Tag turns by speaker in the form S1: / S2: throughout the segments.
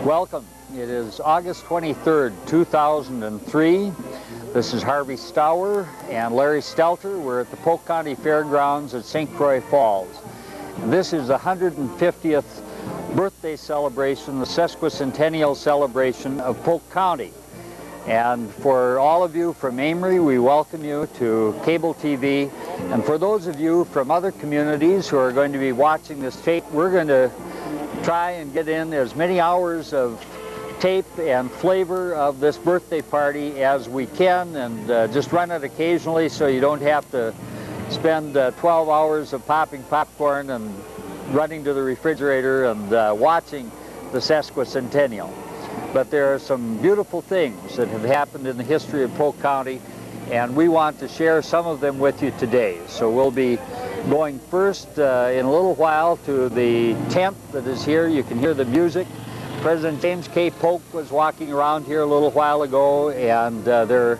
S1: Welcome. It is August 23rd, 2003. This is Harvey Stour and Larry Stelter. We're at the Polk County Fairgrounds at St. Croix Falls. This is the 150th birthday celebration, the Sesquicentennial celebration of Polk County. And for all of you from Amory, we welcome you to cable TV. And for those of you from other communities who are going to be watching this tape, we're going to try and get in as many hours of tape and flavor of this birthday party as we can, and just run it occasionally so you don't have to spend 12 hours of popping popcorn and running to the refrigerator and watching the Sesquicentennial. But there are some beautiful things that have happened in the history of Polk County, and we want to share some of them with you today. So we'll be going first in a little while to the tent that is here. You can hear the music. President James K. Polk was walking around here a little while ago, and there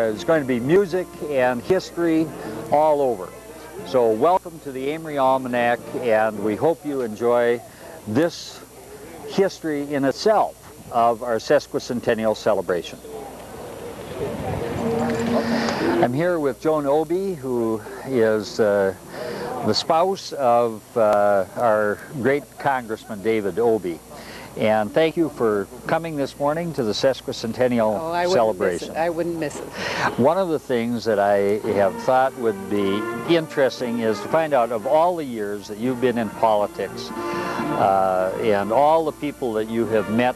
S1: is going to be music and history all over. So welcome to the Amory Almanac, and we hope you enjoy this history in itself of our Sesquicentennial celebration. I'm here with Joan Obie, who is the spouse of our great Congressman David Obie. And thank you for coming this morning to the Sesquicentennial celebration.
S2: I wouldn't miss it.
S1: One of the things that I have thought would be interesting is to find out, of all the years that you've been in politics and all the people that you have met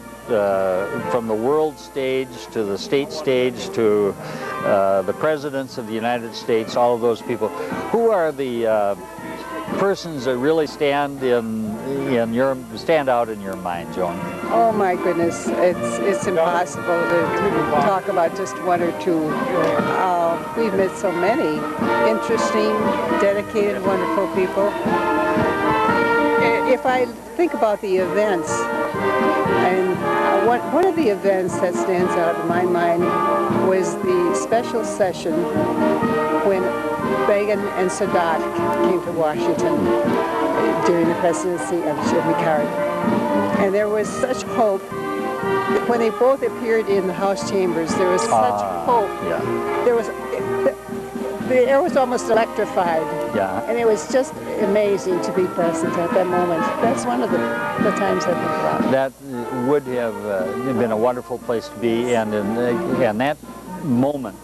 S1: from the world stage to the state stage to the presidents of the United States, all of those people, who are the persons that really stand out in your mind, Joan?
S2: Oh my goodness, it's impossible to talk about just one or two. We've met so many interesting, dedicated, wonderful people. If I think about the events, and one of the events that stands out in my mind was the special session when Reagan and Sadat came to Washington during the presidency of Jimmy Carter. And there was such hope. When they both appeared in the House chambers, there was such hope.
S1: Yeah.
S2: The air was almost electrified.
S1: Yeah.
S2: And it was just amazing to be present at that moment. That's one of the times I think about.
S1: That would have been a wonderful place to be, and that moment,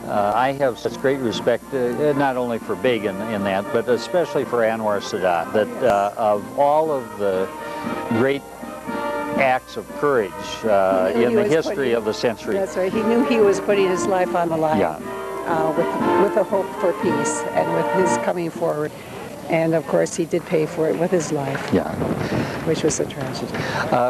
S1: I have such great respect, not only for Begin in that, but especially for Anwar Sadat, that of all of the great acts of courage in the history of the century.
S2: That's right. He knew he was putting his life on the line.
S1: Yeah.
S2: With a hope for peace and with his coming forward. And of course he did pay for it with his life. Yeah. Which was a tragedy.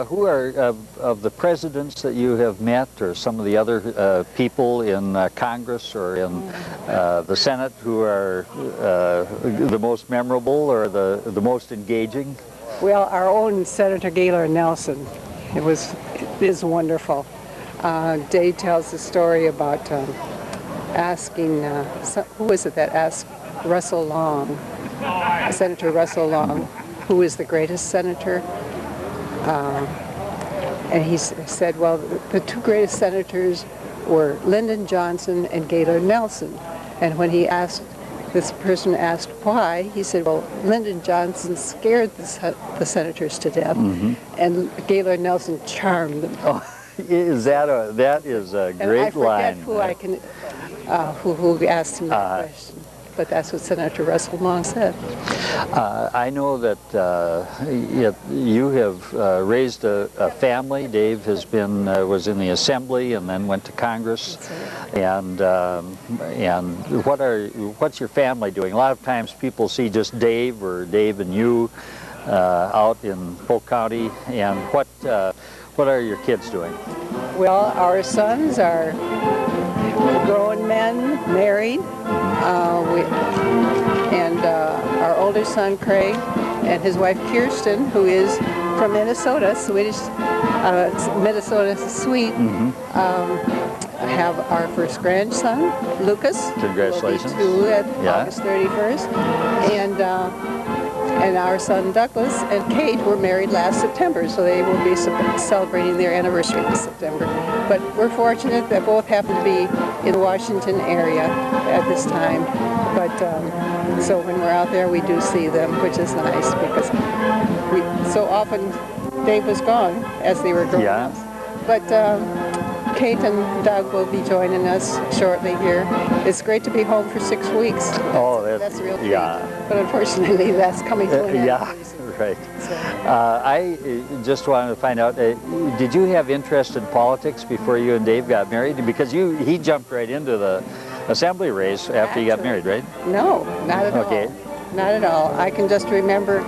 S1: Who are, of the presidents that you have met, or some of the other people in Congress or in the Senate, who are the most memorable or the most engaging?
S2: Well, our own Senator Gaylord Nelson. It is wonderful. Dave tells the story about asking, who was it that asked Russell Long, Senator Russell Long, who is the greatest senator? And he said, well, the two greatest senators were Lyndon Johnson and Gaylord Nelson. And when this person asked why, he said, well, Lyndon Johnson scared the senators to death, and Gaylord Nelson charmed them.
S1: Oh, that is a great line.
S2: And I forget who asked him that question. But that's what Senator Russell Long said.
S1: I know that you have raised a family. Dave has was in the Assembly and then went to Congress. And what's your family doing? A lot of times people see just Dave or Dave and you out in Polk County. And what are your kids doing?
S2: Well, our sons are grown men, married, our older son Craig and his wife Kirsten, who is from Minnesota, Swedish, Minnesota sweet, have our first grandson, Lucas.
S1: Congratulations.
S2: Will be 2 at August 31st. And And our son Douglas and Kate were married last September, so they will be celebrating their anniversary this September. But we're fortunate that both happen to be in the Washington area at this time. But so when we're out there, we do see them, which is nice because so often Dave was gone as they were growing up. But Kate and Doug will be joining us shortly here. It's great to be home for 6 weeks.
S1: Oh,
S2: that's a real treat. But unfortunately, that's coming to an end.
S1: Right. So. I just wanted to find out, did you have interest in politics before you and Dave got married? Because he jumped right into the assembly race after you got married, right?
S2: No, not at all. Not at all. I can just remember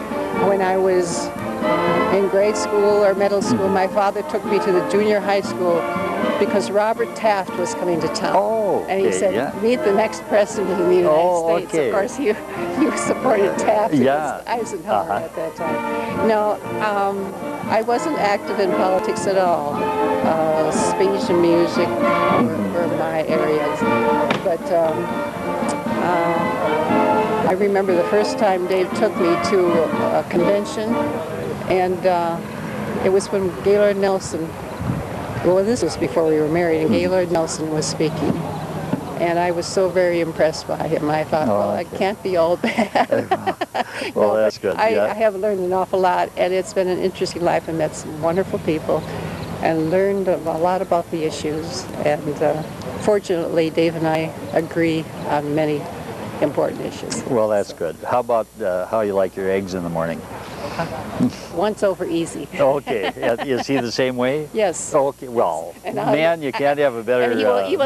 S2: when I was in grade school or middle school, my father took me to the junior high school because Robert Taft was coming to town.
S1: Oh, okay,
S2: and he said, meet the next president of the United States.
S1: Okay.
S2: Of course, you supported Taft.
S1: Yeah.
S2: Eisenhower at that time. No, I wasn't active in politics at all. Speech and music were my areas. But I remember the first time Dave took me to a convention, and it was when Gaylord Nelson, well, this was before we were married, and Gaylord Nelson was speaking. And I was so very impressed by him. I thought, well, I can't be all bad.
S1: Well, that's good.
S2: I have learned an awful lot, and it's been an interesting life. I met some wonderful people and learned a lot about the issues. And fortunately, Dave and I agree on many important issues.
S1: Well, that's good. How about how you like your eggs in the morning?
S2: Once over easy.
S1: Okay. Is he the same way?
S2: Yes.
S1: Okay. Well, man, you can't have a better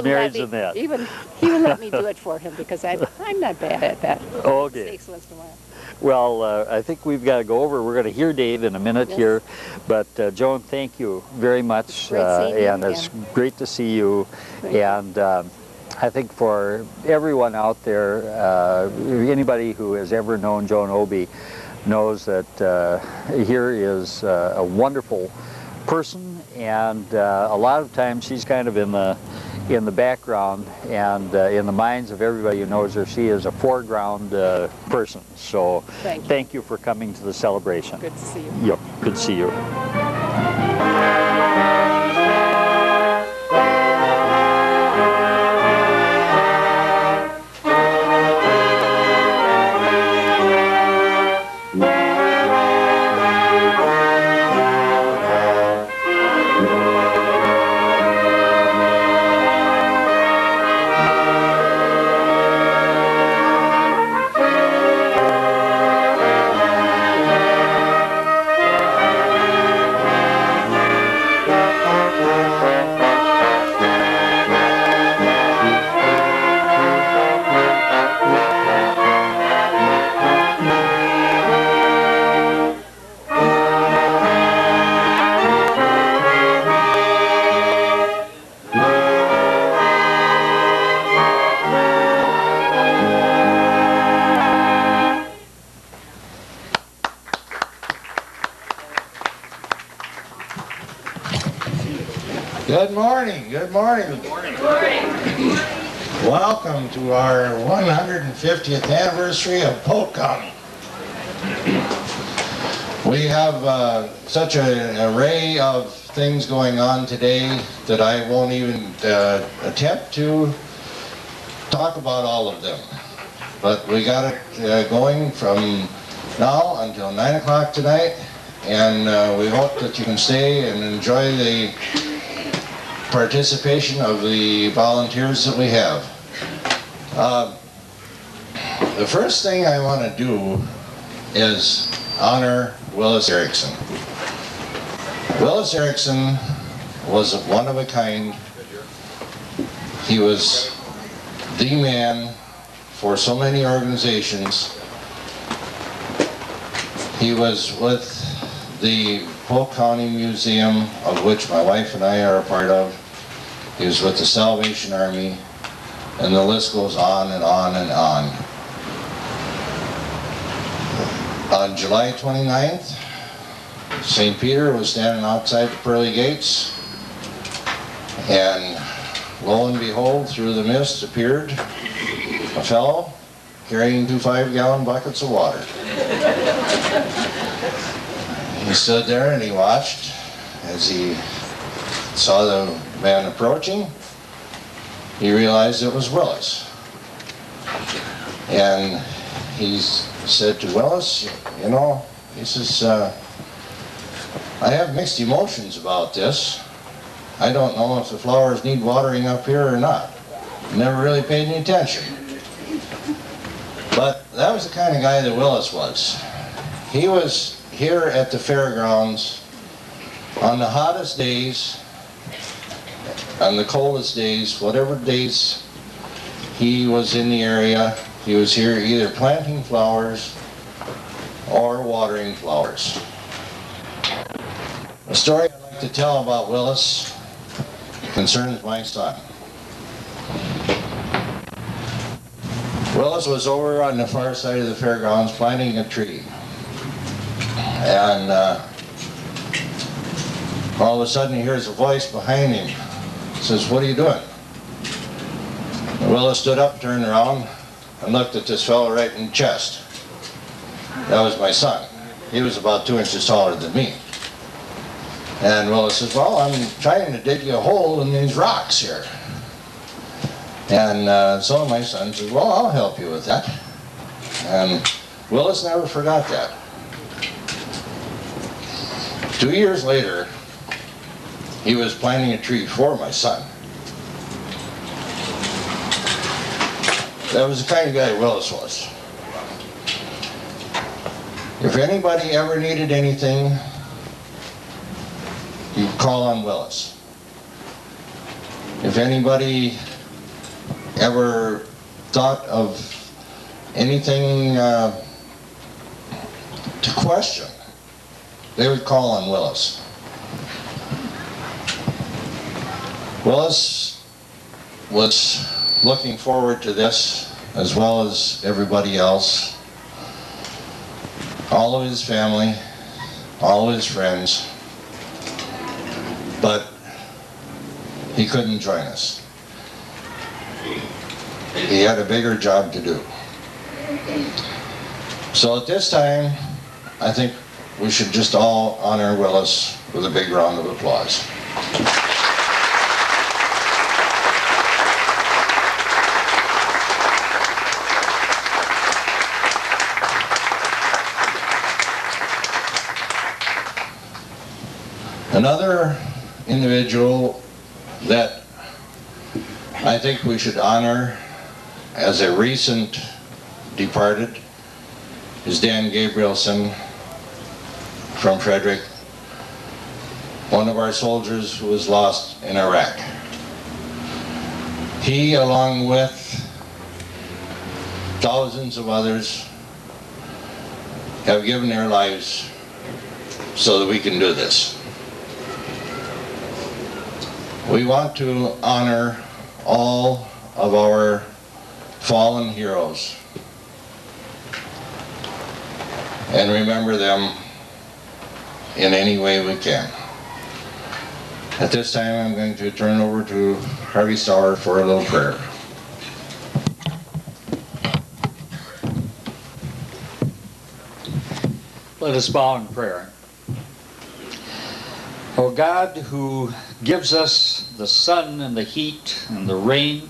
S1: marriage than that.
S2: He would let me do it for him because I'm not bad at that.
S1: Okay.
S2: Mistakes once in a while.
S1: Well, I think we've got to go over. We're going to hear Dave in a minute here. But Joan, thank you very much. And it's great to see you. And I think for everyone out there, anybody who has ever known Joan Obie knows that here is a wonderful person, and a lot of times she's kind of in the background, and in the minds of everybody who knows her, she is a foreground person. So thank you for coming to the celebration.
S2: Good to see you.
S1: Yep, good to see you.
S3: Good morning, good morning. Good morning. Welcome to our 150th anniversary of Polk County. We have such an array of things going on today that I won't even attempt to talk about all of them. But we got it going from now until 9 o'clock tonight, and we hope that you can stay and enjoy the participation of the volunteers that we have. The first thing I want to do is honor Willis Erickson. Willis Erickson was one of a kind. He was the man for so many organizations. He was with the Polk County Museum, of which my wife and I are a part of. He was with the Salvation Army, and the list goes on and on and on. On July 29th, St. Peter was standing outside the pearly gates, and lo and behold, through the mist appeared a fellow carrying 2 5-gallon buckets of water. He stood there and he watched as he saw the man approaching. He realized it was Willis. And he said to Willis, you know, he says, I have mixed emotions about this. I don't know if the flowers need watering up here or not. Never really paid any attention. But that was the kind of guy that Willis was. He was here at the fairgrounds on the hottest days, on the coldest days, whatever days he was in the area. He was here either planting flowers or watering flowers. The story I'd like to tell about Willis concerns my son. Willis was over on the far side of the fairgrounds planting a tree. And all of a sudden he hears a voice behind him. He says, "What are you doing?" And Willis stood up, turned around, and looked at this fellow right in the chest. That was my son. He was about 2 inches taller than me. And Willis says, "Well, I'm trying to dig you a hole in these rocks here." And so my son says, "Well, I'll help you with that." And Willis never forgot that. 2 years later, he was planting a tree for my son. That was the kind of guy Willis was. If anybody ever needed anything, you call on Willis. If anybody ever thought of anything to question, they would call on Willis. Willis was looking forward to this as well as everybody else. All of his family, all of his friends, but he couldn't join us. He had a bigger job to do. So at this time, I think we should just all honor Willis with a big round of applause. Another individual that I think we should honor as a recent departed is Dan Gabrielson from Frederick, one of our soldiers who was lost in Iraq. He, along with thousands of others, have given their lives so that we can do this. We want to honor all of our fallen heroes and remember them in any way we can. At this time, I'm going to turn over to Harvey Stower for a little prayer.
S1: Let us bow in prayer. O God, who gives us the sun and the heat and the rain,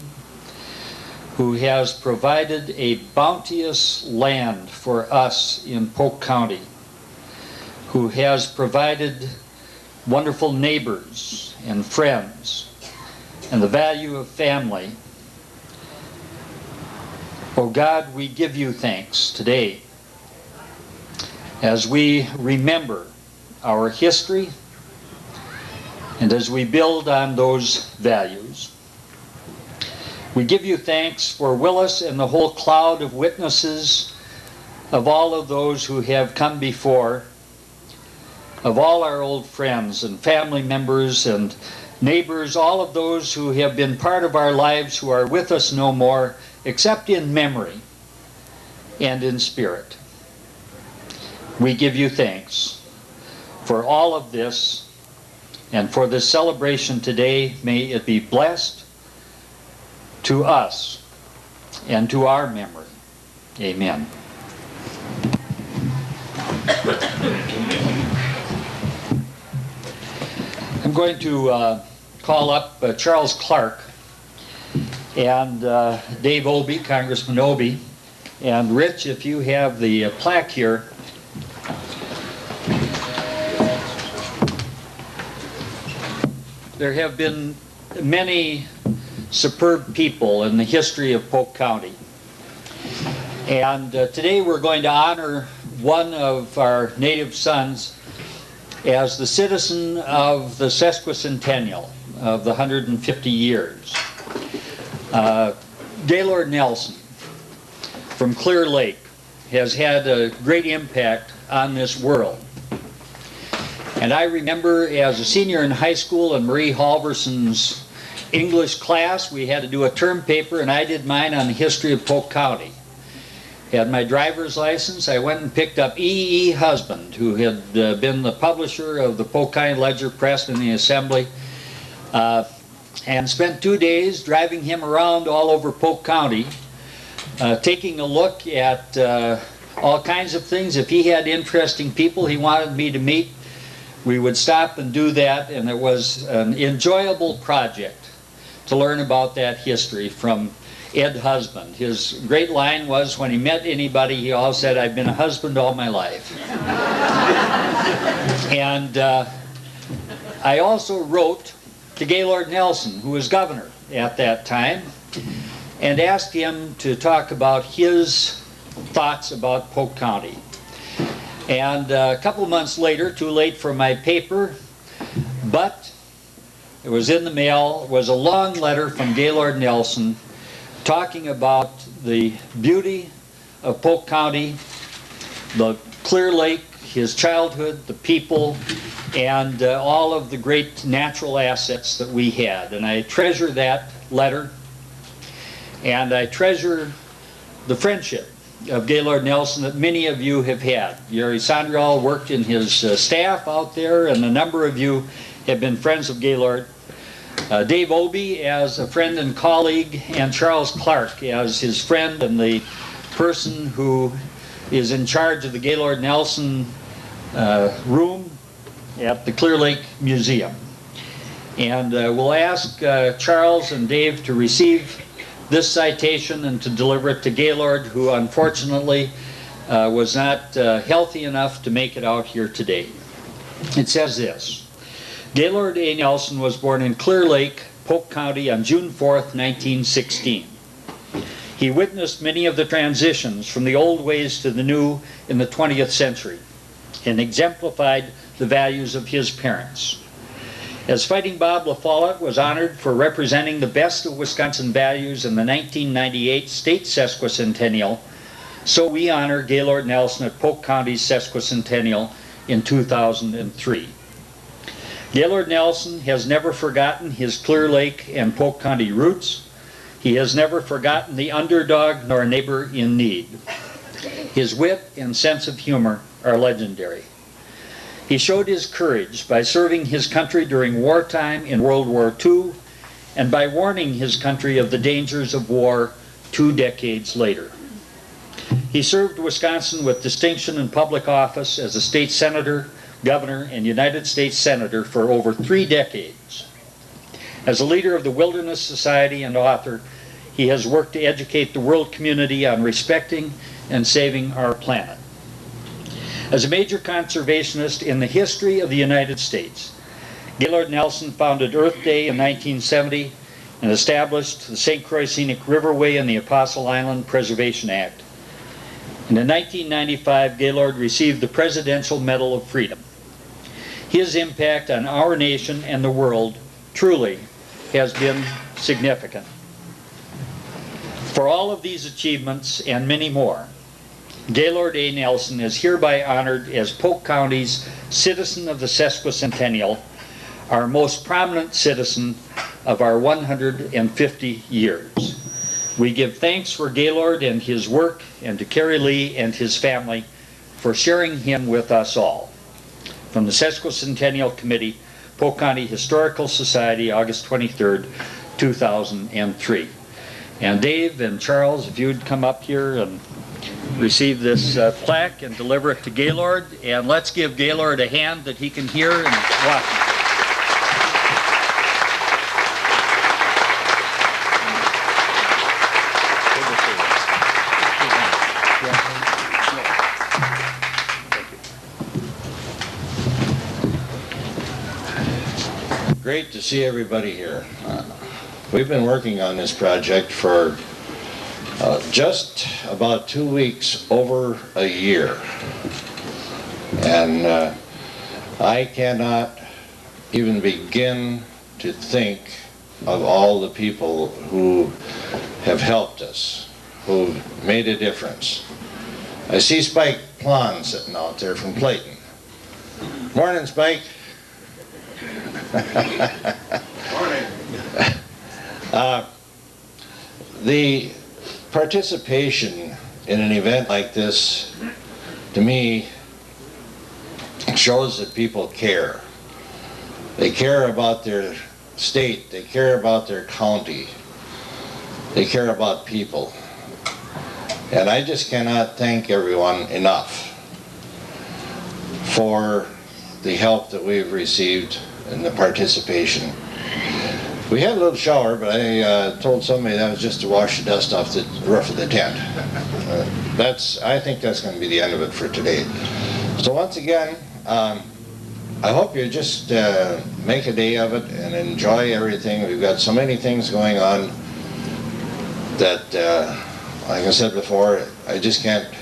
S1: who has provided a bounteous land for us in Polk County, who has provided wonderful neighbors and friends and the value of family. O God, we give you thanks today as we remember our history and as we build on those values. We give you thanks for Willis and the whole cloud of witnesses of all of those who have come before, of all our old friends and family members and neighbors, all of those who have been part of our lives who are with us no more, except in memory and in spirit. We give you thanks for all of this and for this celebration today. May it be blessed to us and to our memory. Amen. I'm going to call up Charles Clark and Dave Obey, Congressman Obey, and Rich, if you have the plaque here. There have been many superb people in the history of Polk County. And today we're going to honor one of our native sons as the citizen of the Sesquicentennial of the 150 years. Gaylord Nelson from Clear Lake has had a great impact on this world. And I remember as a senior in high school in Marie Halverson's English class, we had to do a term paper, and I did mine on the history of Polk County. Had my driver's license. I went and picked up E.E. Husband, who had been the publisher of the Polk County Ledger Press and the Assembly, and spent 2 days driving him around all over Polk County, taking a look at all kinds of things. If he had interesting people he wanted me to meet, we would stop and do that, and it was an enjoyable project to learn about that history from Ed Husband. His great line was, when he met anybody, he always said, "I've been a husband all my life." And I also wrote to Gaylord Nelson, who was governor at that time, and asked him to talk about his thoughts about Polk County. And a couple of months later, too late for my paper, but it was in the mail, was a long letter from Gaylord Nelson talking about the beauty of Polk County, the Clear Lake, his childhood, the people, and all of the great natural assets that we had. And I treasure that letter, and I treasure the friendship of Gaylord Nelson that many of you have had. Yuri Sandrall worked in his staff out there, and a number of you have been friends of Gaylord. Dave Obey as a friend and colleague, and Charles Clark as his friend and the person who is in charge of the Gaylord Nelson room at the Clear Lake Museum. And we'll ask Charles and Dave to receive this citation and to deliver it to Gaylord, who unfortunately was not healthy enough to make it out here today. It says this: Gaylord A. Nelson was born in Clear Lake, Polk County on June 4th, 1916. He witnessed many of the transitions from the old ways to the new in the 20th century and exemplified the values of his parents. As Fighting Bob LaFollette was honored for representing the best of Wisconsin values in the 1998 state sesquicentennial, so we honor Gaylord Nelson at Polk County's sesquicentennial in 2003. Gaylord Nelson has never forgotten his Clear Lake and Polk County roots. He has never forgotten the underdog nor neighbor in need. His wit and sense of humor are legendary. He showed his courage by serving his country during wartime in World War II and by warning his country of the dangers of war 2 decades later. He served Wisconsin with distinction in public office as a state senator, governor, and United States senator for over 3 decades. As a leader of the Wilderness Society and author, he has worked to educate the world community on respecting and saving our planet. As a major conservationist in the history of the United States, Gaylord Nelson founded Earth Day in 1970 and established the St. Croix Scenic Riverway and the Apostle Island Preservation Act. And in 1995, Gaylord received the Presidential Medal of Freedom. His impact on our nation and the world truly has been significant. For all of these achievements and many more, Gaylord A. Nelson is hereby honored as Polk County's Citizen of the Sesquicentennial, our most prominent citizen of our 150 years. We give thanks for Gaylord and his work, and to Kerry Lee and his family for sharing him with us all. From the Sesquicentennial Committee, Polk County Historical Society, August 23rd, 2003. And Dave and Charles, if you'd come up here and receive this plaque and deliver it to Gaylord, and let's give Gaylord a hand that he can hear and watch.
S3: great to see everybody here. We've been working on this project for just about 2 weeks, over a year. And I cannot even begin to think of all the people who have helped us, who made a difference. I see Spike Plon sitting out there from Clayton. Morning, Spike.
S4: Morning.
S3: The participation in an event like this, to me, shows that people care. They care about their state, they care about their county, they care about people. And I just cannot thank everyone enough for the help that we've received and the participation. We had a little shower, but I told somebody that was just to wash the dust off the roof of the tent. I think that's going to be the end of it for today. So once again, I hope you just make a day of it and enjoy everything. We've got so many things going on that, like I said before, I just can't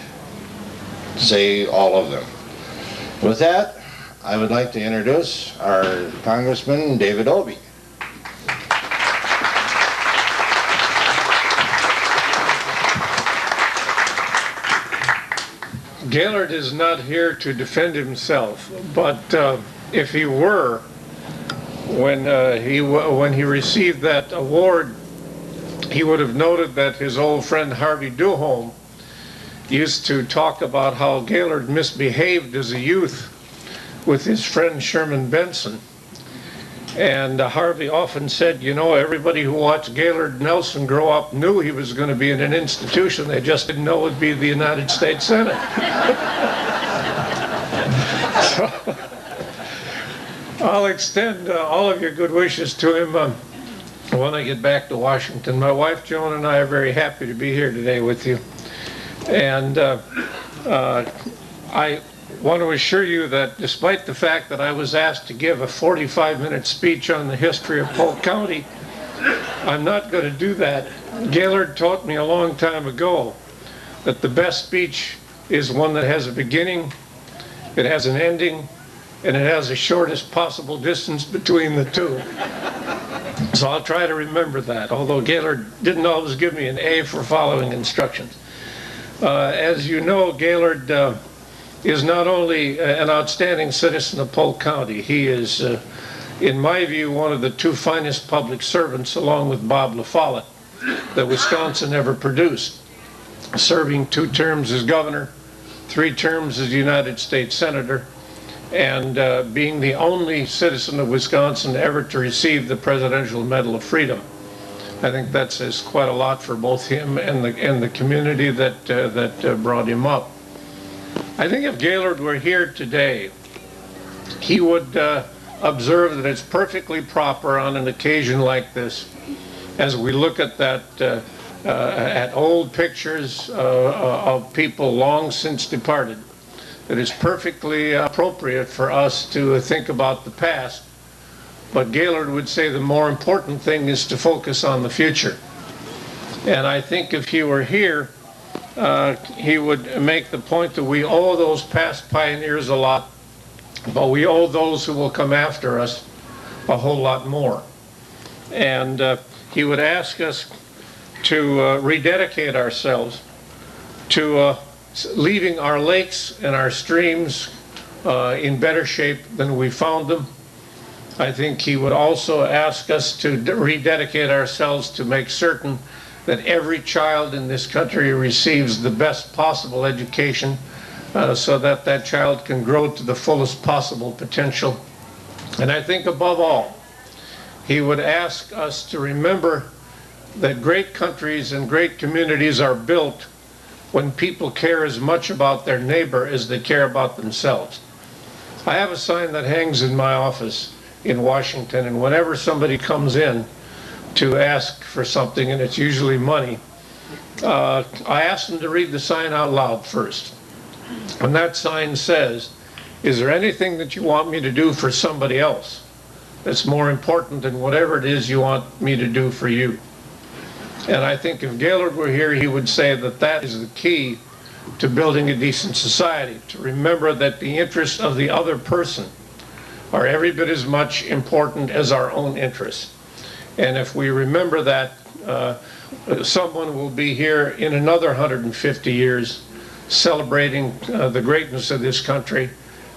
S3: say all of them. With that, I would like to introduce our Congressman David Obey.
S5: Gaylord is not here to defend himself, but if he were, when he received that award, he would have noted that his old friend Harvey Duholm used to talk about how Gaylord misbehaved as a youth with his friend Sherman Benson. And Harvey often said, you know, everybody who watched Gaylord Nelson grow up knew he was going to be in an institution. They just didn't know it would be the United States Senate. So, I'll extend all of your good wishes to him when I get back to Washington. My wife Joan and I are very happy to be here today with you. And I want to assure you that despite the fact that I was asked to give a 45-minute speech on the history of Polk County, I'm not going to do that. Gaylord taught me a long time ago that the best speech is one that has a beginning, it has an ending, and it has the shortest possible distance between the two. So I'll try to remember that, although Gaylord didn't always give me an A for following instructions. As you know, Gaylord is not only an outstanding citizen of Polk County, he is, in my view, one of the two finest public servants, along with Bob La Follette, that Wisconsin ever produced, serving 2 terms as governor, 3 terms as United States Senator, and being the only citizen of Wisconsin ever to receive the Presidential Medal of Freedom. I think that says quite a lot for both him and the community that brought him up. I think if Gaylord were here today, he would observe that it's perfectly proper on an occasion like this, as we look at that, at old pictures of people long since departed, that it's perfectly appropriate for us to think about the past. But Gaylord would say the more important thing is to focus on the future. And I think if he were here, he would make the point that we owe those past pioneers a lot, but we owe those who will come after us a whole lot more. And he would ask us to rededicate ourselves to leaving our lakes and our streams in better shape than we found them. I think he would also ask us to rededicate ourselves to make certain that every child in this country receives the best possible education so that that child can grow to the fullest possible potential. And I think above all, he would ask us to remember that great countries and great communities are built when people care as much about their neighbor as they care about themselves. I have a sign that hangs in my office in Washington, and whenever somebody comes in to ask for something, and it's usually money, I ask them to read the sign out loud first. And that sign says, is there anything that you want me to do for somebody else that's more important than whatever it is you want me to do for you. And I think if Gaylord were here, he would say that that is the key to building a decent society, to remember that the interests of the other person are every bit as much important as our own interests. And if we remember that, someone will be here in another 150 years celebrating the greatness of this country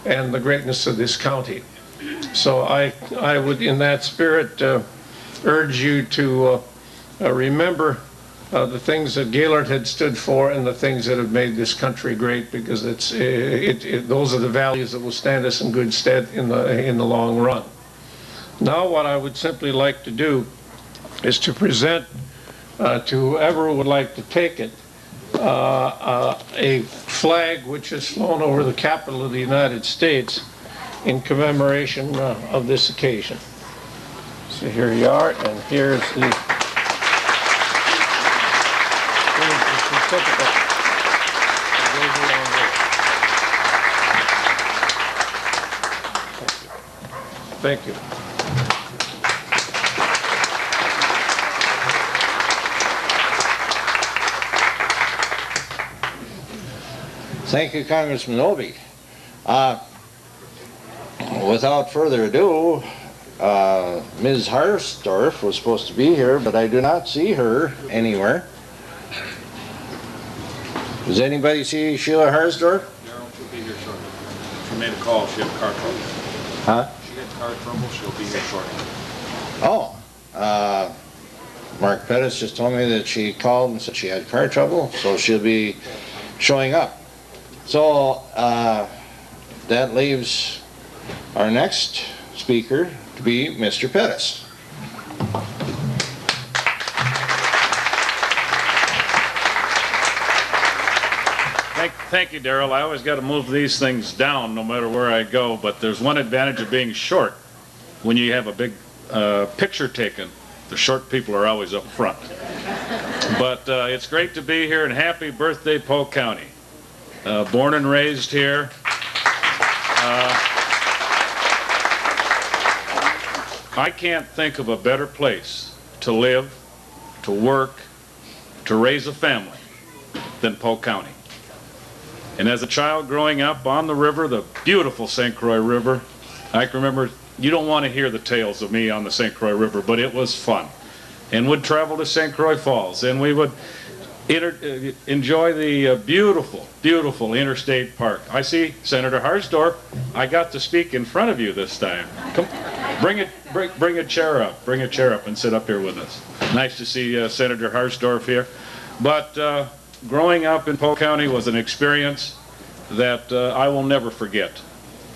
S5: and the greatness of this county. So I would, in that spirit, urge you to remember the things that Gaylord had stood for and the things that have made this country great, because those are the values that will stand us in good stead in the long run. Now what I would simply like to do is to present to whoever would like to take it a flag which is flown over the Capitol of the United States in commemoration of this occasion. So here you are, and here's the certificate. Thank you.
S3: Thank you, Congressman Obie. Without further ado, Ms. Harsdorf was supposed to be here, but I do not see her anywhere. Does anybody see Sheila Harsdorf?
S4: Darryl, she'll be here shortly. She made a call. She had car trouble.
S3: Huh?
S4: She had car trouble. She'll be here shortly.
S3: Oh, Mark Pettis just told me that she called and said she had car trouble, so she'll be showing up. So that leaves our next speaker to be Mr. Pettis.
S6: Thank you, Darryl. I always got to move these things down no matter where I go, but there's one advantage of being short. When you have a big picture taken, the short people are always up front. But it's great to be here, and happy birthday, Polk County. Born and raised here. I can't think of a better place to live, to work, to raise a family than Polk County. And as a child growing up on the river, the beautiful St. Croix River, I can remember, you don't want to hear the tales of me on the St. Croix River, but it was fun. And would travel to St. Croix Falls, and we would enjoy the beautiful, beautiful interstate park. I see Senator Harsdorf. I got to speak in front of you this time. Come, bring a chair up. Bring a chair up and sit up here with us. Nice to see Senator Harsdorf here. But growing up in Polk County was an experience that I will never forget.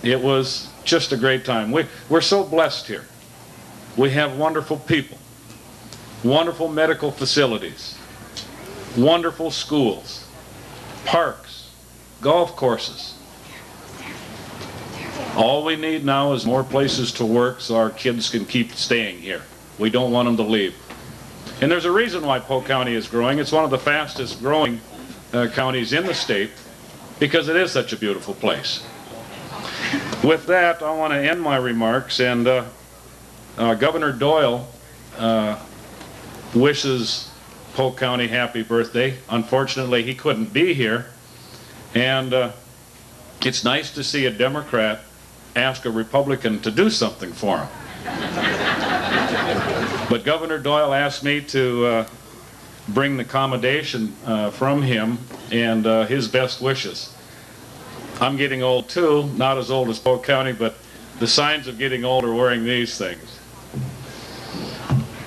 S6: It was just a great time. We're so blessed here. We have wonderful people, wonderful medical facilities, wonderful schools, parks, golf courses. All we need now is more places to work so our kids can keep staying here. We don't want them to leave. And there's a reason why Polk County is growing. It's one of the fastest growing counties in the state because it is such a beautiful place. With that, I want to end my remarks, and Governor Doyle wishes Polk County happy birthday. Unfortunately, he couldn't be here, and it's nice to see a Democrat ask a Republican to do something for him. But Governor Doyle asked me to bring the commendation from him and his best wishes. I'm getting old too, not as old as Polk County, but the signs of getting old are wearing these things.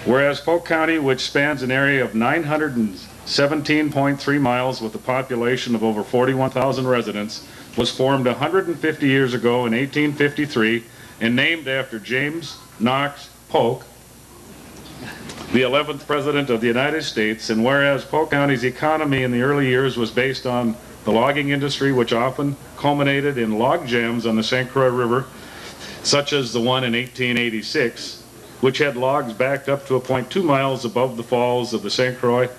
S6: Whereas Polk County, which spans an area of 917.3 miles with a population of over 41,000 residents, was formed 150 years ago in 1853 and named after James Knox Polk, the 11th President of the United States. And whereas Polk County's economy in the early years was based on the logging industry, which often culminated in log jams on the St. Croix River, such as the one in 1886, which had logs backed up to a point 2 miles above the falls of the St. Croix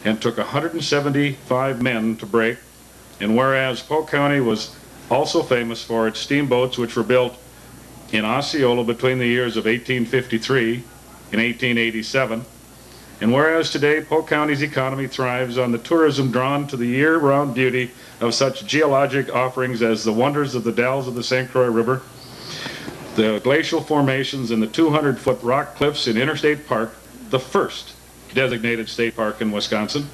S6: and took 175 men to break. And whereas Polk County was also famous for its steamboats, which were built in Osceola between the years of 1853 and 1887. And whereas today Polk County's economy thrives on the tourism drawn to the year-round beauty of such geologic offerings as the wonders of the dells of the St. Croix River, the glacial formations and the 200-foot rock cliffs in Interstate Park, the first designated state park in Wisconsin,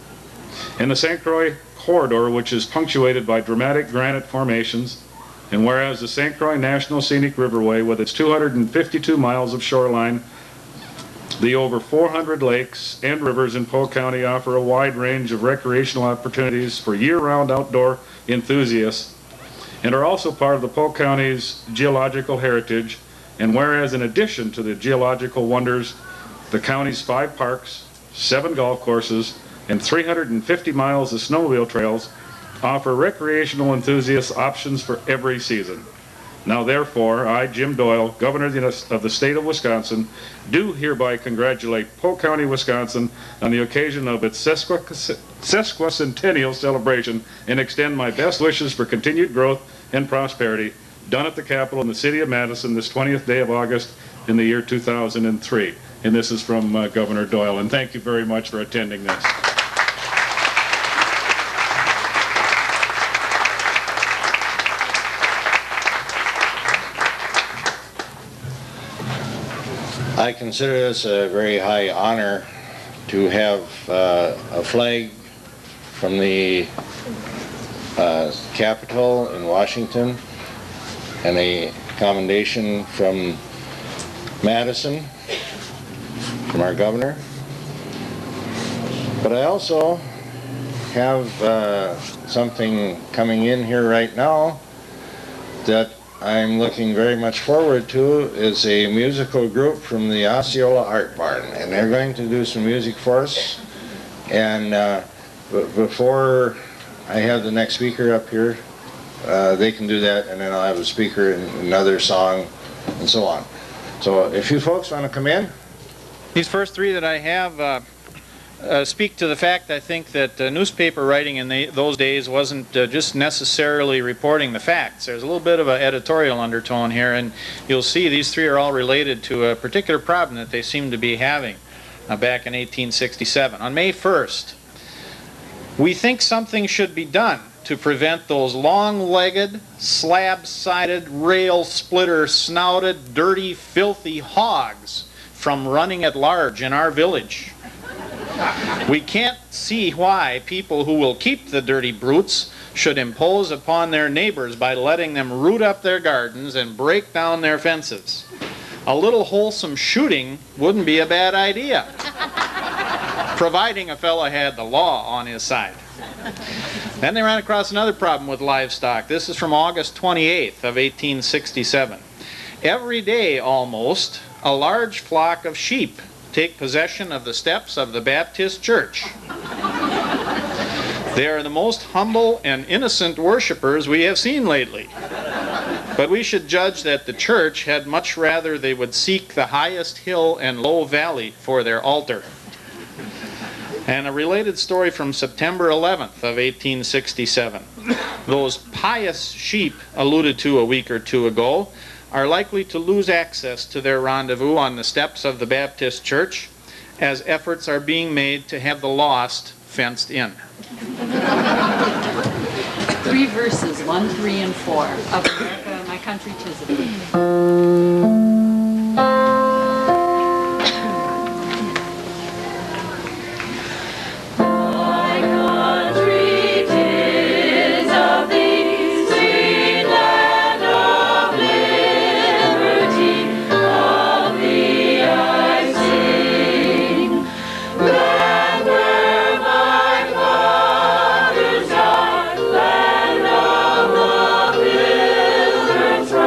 S6: and the St. Croix corridor, which is punctuated by dramatic granite formations, and whereas the St. Croix National Scenic Riverway with its 252 miles of shoreline, the over 400 lakes and rivers in Polk County offer a wide range of recreational opportunities for year-round outdoor enthusiasts and are also part of the Polk County's geological heritage. And whereas in addition to the geological wonders, the county's 5 parks, 7 golf courses, and 350 miles of snowmobile trails offer recreational enthusiasts options for every season. Now therefore, I, Jim Doyle, Governor of the state of Wisconsin, do hereby congratulate Polk County, Wisconsin on the occasion of its Sesquicentennial celebration and extend my best wishes for continued growth and prosperity, done at the Capitol in the city of Madison this 20th day of August in the year 2003. And this is from Governor Doyle, and thank you very much for attending this.
S3: I consider this a very high honor to have a flag from the Capitol in Washington and a commendation from Madison, from our governor. But I also have something coming in here right now that I'm looking very much forward to. Is a musical group from the Osceola Art Barn, and they're going to do some music for us. And before I have the next speaker up here, they can do that, and then I'll have a speaker and another song and so on. So if you folks want to come in.
S7: These first 3 that I have speak to the fact, I think, that newspaper writing in those days wasn't just necessarily reporting the facts. There's a little bit of an editorial undertone here, and you'll see these 3 are all related to a particular problem that they seem to be having back in 1867. On May 1st, we think something should be done to prevent those long-legged, slab-sided, rail-splitter-snouted, dirty, filthy hogs from running at large in our village. We can't see why people who will keep the dirty brutes should impose upon their neighbors by letting them root up their gardens and break down their fences. A little wholesome shooting wouldn't be a bad idea, providing a fella had the law on his side. Then they ran across another problem with livestock. This is from August 28th of 1867. Every day, almost, a large flock of sheep take possession of the steps of the Baptist church. They are the most humble and innocent worshipers we have seen lately. But we should judge that the church had much rather they would seek the highest hill and low valley for their altar. And a related story from September 11th of 1867. Those pious sheep alluded to a week or 2 ago are likely to lose access to their rendezvous on the steps of the Baptist church as efforts are being made to have the lost fenced in.
S8: 3 verses, 1, 3, and 4 of America, My Country, 'Tis of Thee.
S9: Right,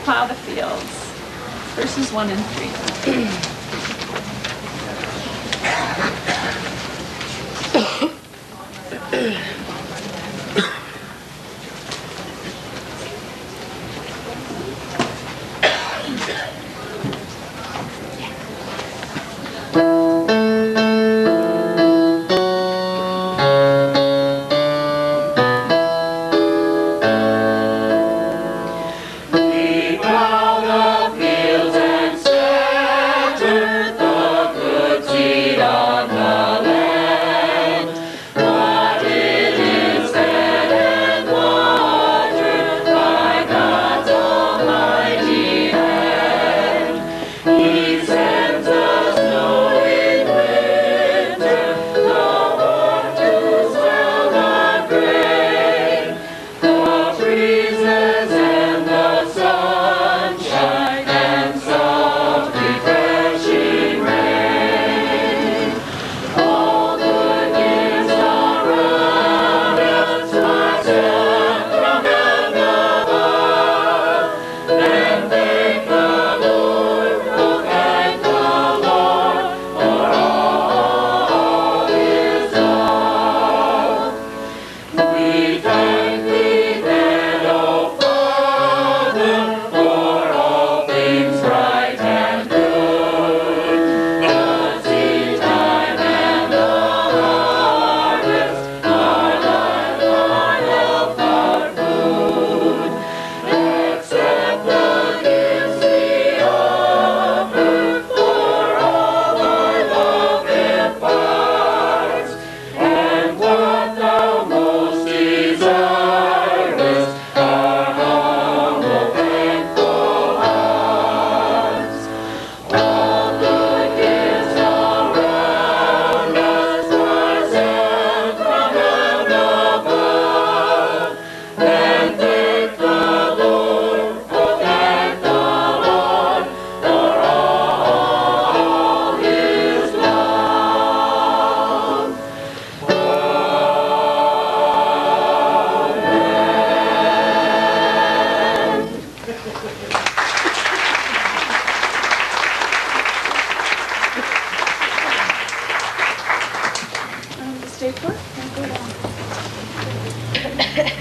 S8: plow the fields. Verses 1 and 3.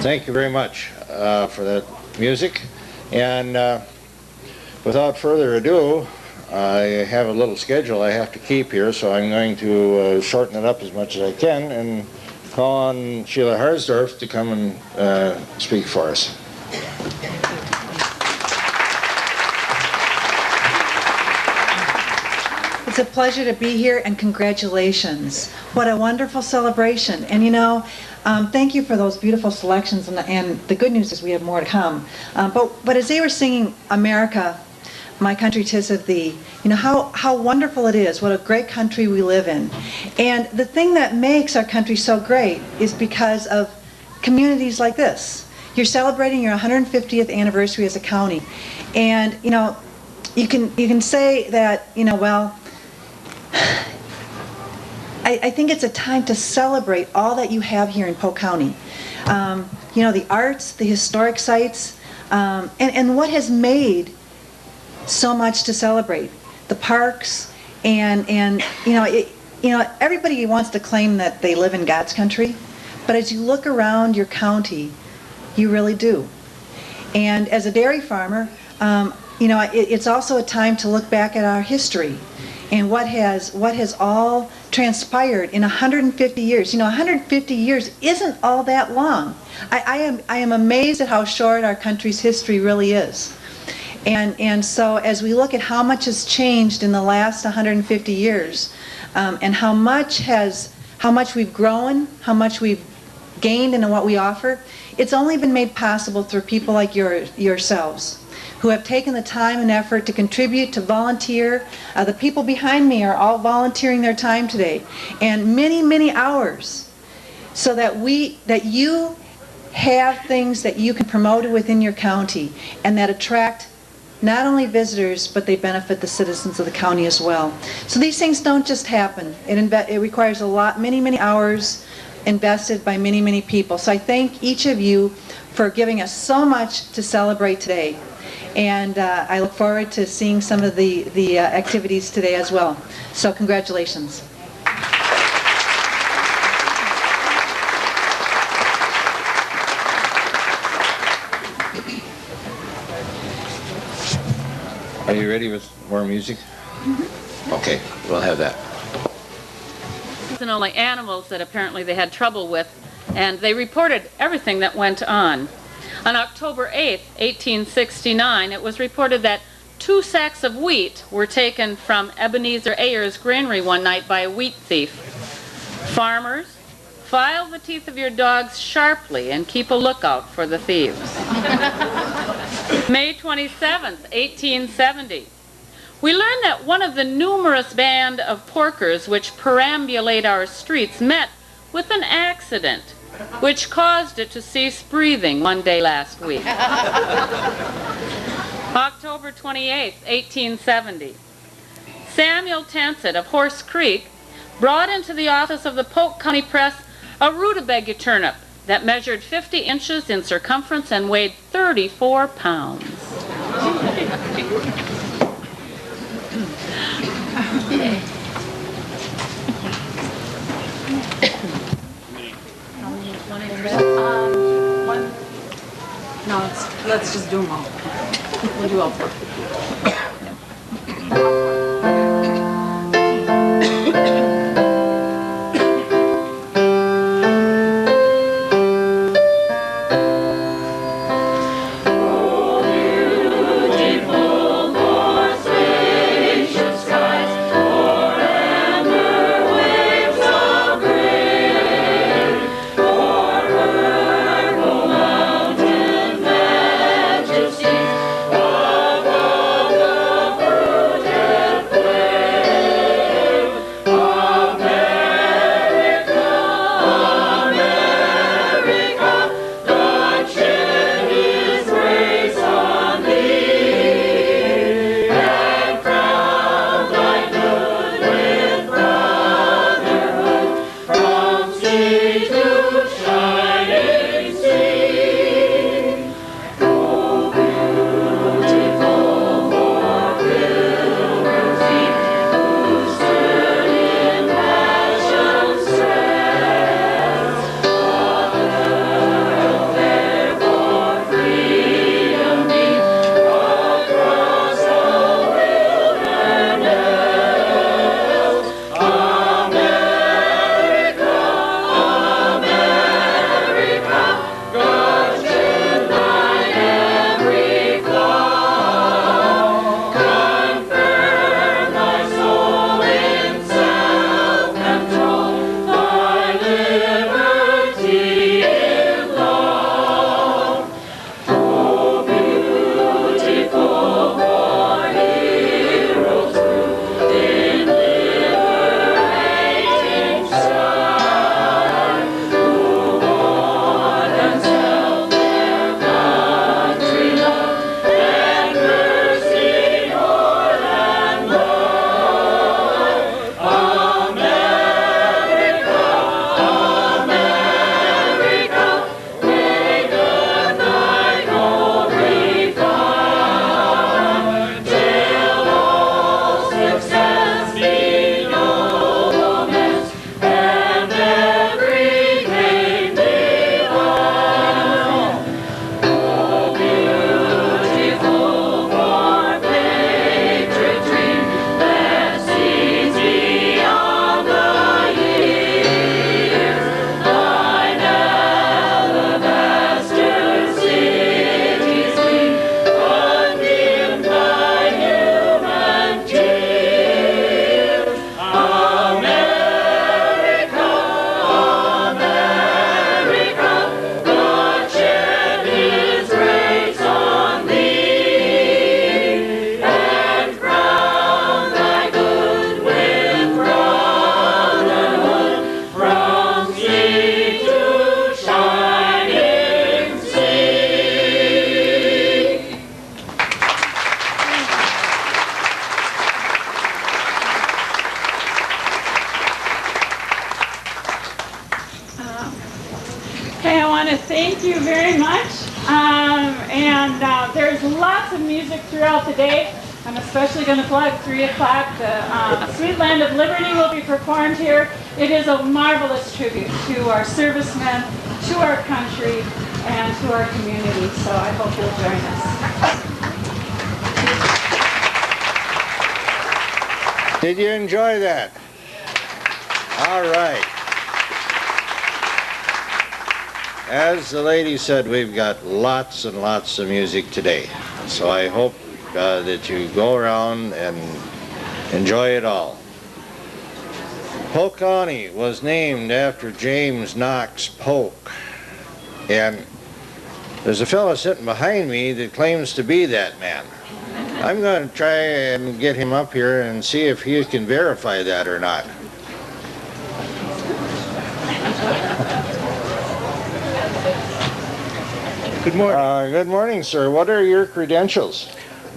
S3: Thank you very much for that music. And without further ado, I have a little schedule I have to keep here, so I'm going to shorten it up as much as I can and call on Sheila Harsdorf to come and speak for us.
S9: It's a pleasure to be here, and congratulations. What a wonderful celebration. And you know, thank you for those beautiful selections, and the good news is we have more to come. But as they were singing America, My Country 'Tis of Thee, you know, how wonderful it is, what a great country we live in. And the thing that makes our country so great is because of communities like this. You're celebrating your 150th anniversary as a county. And you know, you can say that, you know, well, I think it's a time to celebrate all that you have here in Polk County. You know, the arts, the historic sites, and what has made so much to celebrate. The parks, and you know, everybody wants to claim that they live in God's country, but as you look around your county, you really do. And as a dairy farmer, you know, it's also a time to look back at our history and what has all transpired in 150 years. You know, 150 years isn't all that long. I am amazed at how short our country's history really is. And so as we look at how much has changed in the last 150 years, and how much we've grown, how much we've gained in what we offer, it's only been made possible through people like yourselves, who have taken the time and effort to contribute, to volunteer. The people behind me are all volunteering their time today, and many, many hours, so that you have things that you can promote within your county and that attract not only visitors, but they benefit the citizens of the county as well. So these things don't just happen. It requires many, many hours invested by many, many people. So I thank each of you for giving us so much to celebrate today. And I look forward to seeing some of the activities today as well. So congratulations.
S3: Are you ready with more music? Mm-hmm. Okay, we'll have that.
S8: And only animals that apparently they had trouble with, and they reported everything that went on. On October 8th, 1869, it was reported that 2 sacks of wheat were taken from Ebenezer Ayer's granary one night by a wheat thief. Farmers, file the teeth of your dogs sharply and keep a lookout for the thieves. May 27th, 1870. We learned that one of the numerous band of porkers which perambulate our streets met with an accident which caused it to cease breathing one day last week. October 28th, 1870. Samuel Tansett of Horse Creek brought into the office of the Polk County Press a rutabaga turnip that measured 50 inches in circumference and weighed 34 pounds. No, let's just do them all. We'll do all 4.
S10: Okay, I want to thank you very much There's lots of music throughout the day. I'm especially going to plug 3 o'clock. The Sweet Land of Liberty will be performed here. It is a marvelous tribute to our servicemen, to our country, and to our community. So I hope you'll join us.
S3: Did you enjoy that? All right. As the lady said, we've got lots and lots of music today. So I hope that you go around and enjoy it all. Polk County was named after James Knox Polk. And there's a fellow sitting behind me that claims to be that man. I'm going to try and get him up here and see if he can verify that or not.
S11: Good morning.
S3: Good morning, sir. What are your credentials?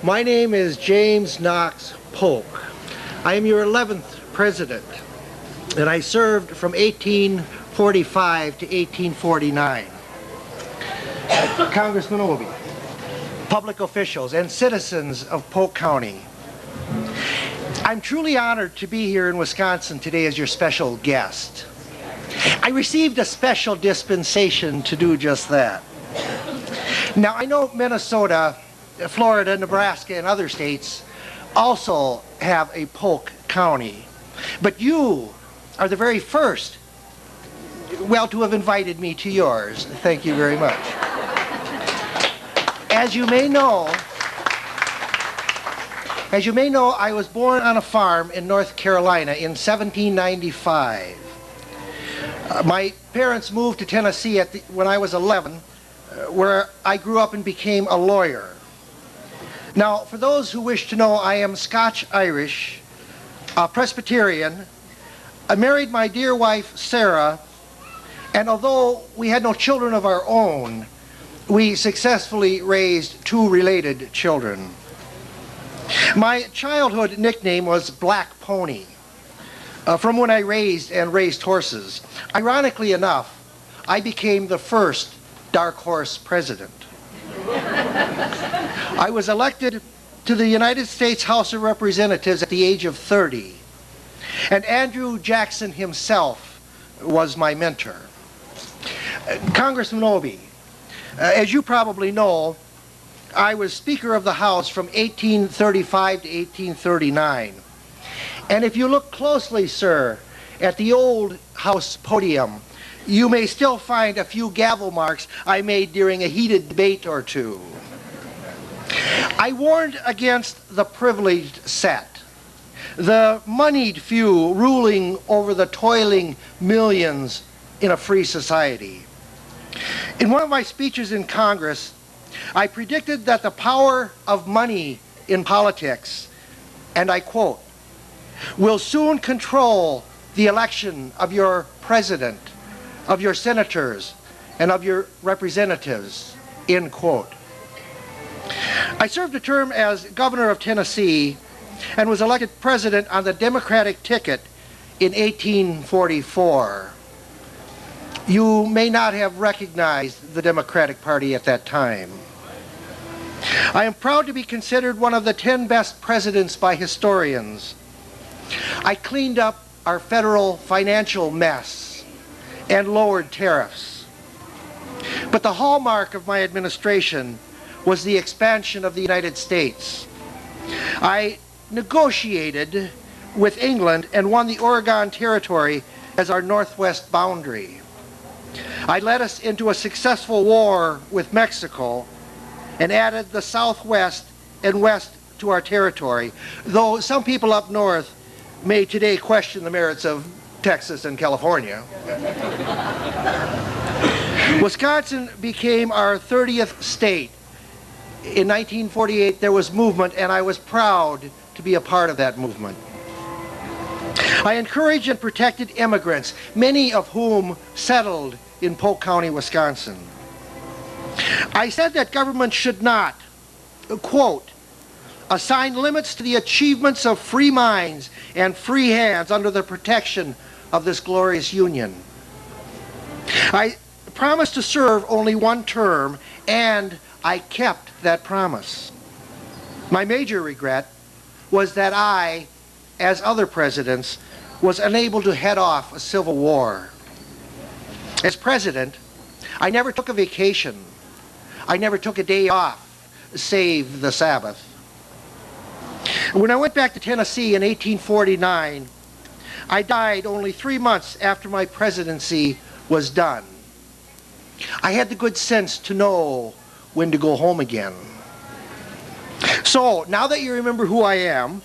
S11: My name is James Knox Polk. I am your 11th president, and I served from 1845 to 1849. Congressman Obie, public officials, and citizens of Polk County, I'm truly honored to be here in Wisconsin today as your special guest. I received a special dispensation to do just that. Now, I know Minnesota, Florida, Nebraska, and other states also have a Polk County. But you are the very first, well, to have invited me to yours. Thank you very much. As you may know, I was born on a farm in North Carolina in 1795. My parents moved to Tennessee when I was 11, where I grew up and became a lawyer. Now, for those who wish to know, I am Scotch-Irish, Presbyterian. I married my dear wife, Sarah, and although we had no children of our own, we successfully raised 2 related children. My childhood nickname was Black Pony, from when I raised horses. Ironically enough, I became the first dark horse president. I was elected to the United States House of Representatives at the age of 30, and Andrew Jackson himself was my mentor. Congressman Obie, as you probably know, I was Speaker of the House from 1835 to 1839. And if you look closely, sir, at the old House podium, you may still find a few gavel marks I made during a heated debate or two. I warned against the privileged set, the moneyed few ruling over the toiling millions in a free society. In one of my speeches in Congress, I predicted that the power of money in politics, and I quote, will soon control the election of your president, of your senators, and of your representatives, end quote. I served a term as governor of Tennessee and was elected president on the Democratic ticket in 1844. You may not have recognized the Democratic Party at that time. I am proud to be considered one of the 10 best presidents by historians. I cleaned up our federal financial mess and lowered tariffs. But the hallmark of my administration was the expansion of the United States. I negotiated with England and won the Oregon Territory as our northwest boundary. I led us into a successful war with Mexico and added the southwest and west to our territory, though some people up north may today question the merits of Texas and California. Wisconsin became our 30th state. In 1948, there was movement, and I was proud to be a part of that movement. I encouraged and protected immigrants, many of whom settled in Polk County, Wisconsin. I said that government should not, quote, assign limits to the achievements of free minds and free hands under the protection of this glorious union. I promised to serve only one term and I kept that promise. My major regret was that I, as other presidents, was unable to head off a civil war. As president, I never took a vacation. I never took a day off, save the Sabbath. When I went back to Tennessee in 1849, I died only 3 months after my presidency was done. I had the good sense to know when to go home again. So, now that you remember who I am,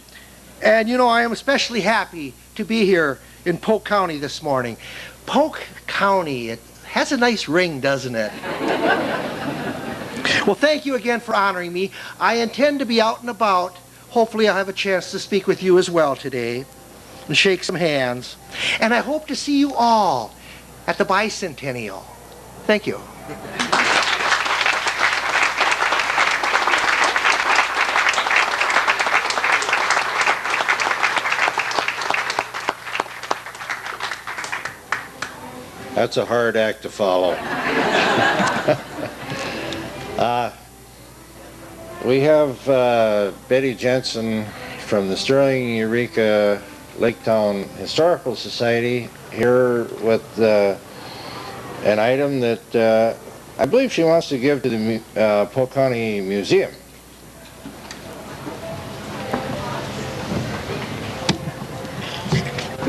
S11: and you know I am especially happy to be here in Polk County this morning. Polk County, it has a nice ring, doesn't it? Well, thank you again for honoring me. I intend to be out and about. Hopefully I'll have a chance to speak with you as well today and shake some hands. And I hope to see you all at the Bicentennial. Thank you.
S3: That's a hard act to follow. We have Betty Jensen from the Sterling Eureka Laketown Historical Society here with an item that I believe she wants to give to the Polk County Museum.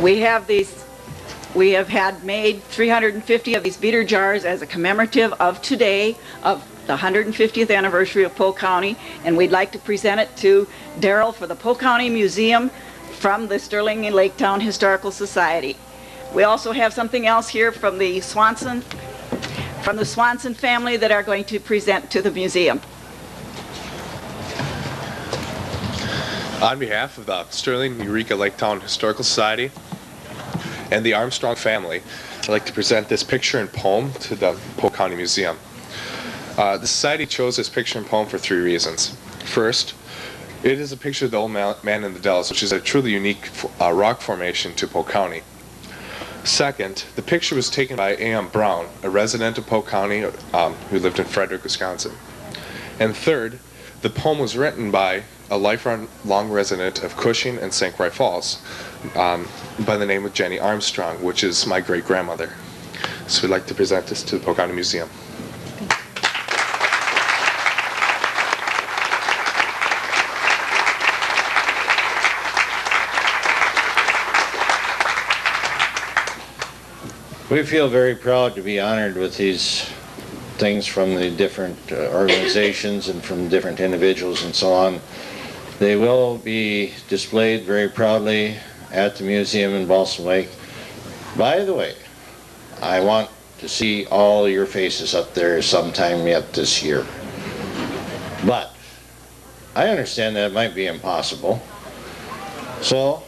S12: We have had made 350 of these beater jars as a commemorative of today, of the 150th anniversary of Polk County, and we'd like to present it to Darrell for the Polk County Museum from the Sterling and Laketown Historical Society. We also have something else here from the Swanson family that are going to present to the museum.
S13: On behalf of the Sterling Eureka Laketown Historical Society and the Armstrong family, I'd like to present this picture and poem to the Polk County Museum. The Society chose this picture and poem for 3 reasons. First, it is a picture of the Old Man in the Dells, which is a truly unique rock formation to Polk County. Second, the picture was taken by A.M. Brown, a resident of Polk County who lived in Frederick, Wisconsin. And third, the poem was written by a lifelong resident of Cushing and St. Croix Falls by the name of Jenny Armstrong, which is my great-grandmother. So we'd like to present this to the Polk County Museum.
S3: We feel very proud to be honored with these things from the different organizations and from different individuals and so on. They will be displayed very proudly at the museum in Balsam Lake. By the way, I want to see all your faces up there sometime yet this year. But I understand that it might be impossible. So,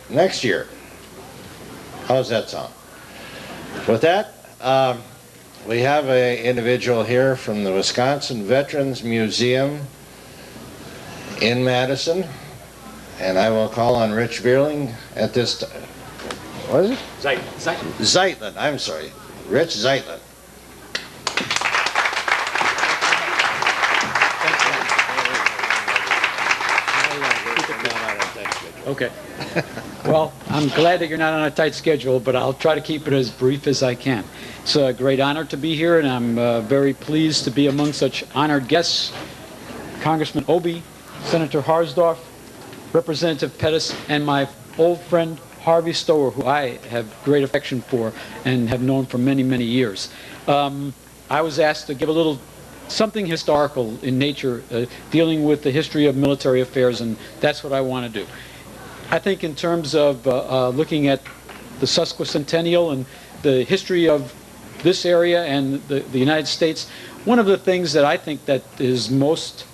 S3: next year. How's that sound? With that, we have an individual here from the Wisconsin Veterans Museum in Madison, and I will call on Rich Bierling at this time. What is it? Zeitlin, I'm sorry. Rich Zeitlin.
S14: Okay. Well, I'm glad that you're not on a tight schedule, but I'll try to keep it as brief as I can. It's a great honor to be here, and I'm very pleased to be among such honored guests. Congressman Obey, Senator Harsdorf, Representative Pettis, and my old friend Harvey Stower, who I have great affection for and have known for many, many years. I was asked to give a little something historical in nature, dealing with the history of military affairs, and that's what I want to do. I think in terms of looking at the Sesquicentennial and the history of this area and the United States, one of the things that I think that is most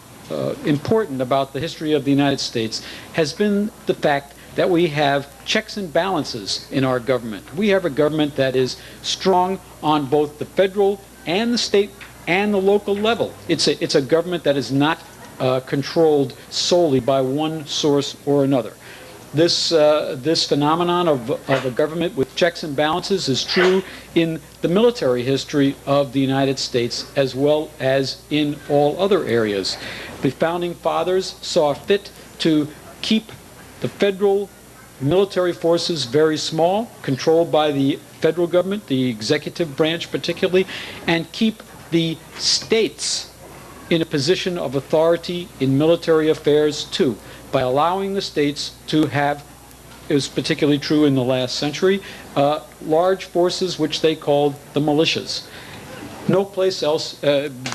S14: important about the history of the United States has been the fact that we have checks and balances in our government. We have a government that is strong on both the federal and the state and the local level. It's a government that is not controlled solely by one source or another. this phenomenon of a government with checks and balances is true in the military history of the United States as well as in all other areas. The Founding Fathers saw fit to keep the federal military forces very small, controlled by the federal government, the executive branch particularly, and keep the states in a position of authority in military affairs too, by allowing the states to have, it was particularly true in the last century, large forces which they called the militias. No place else,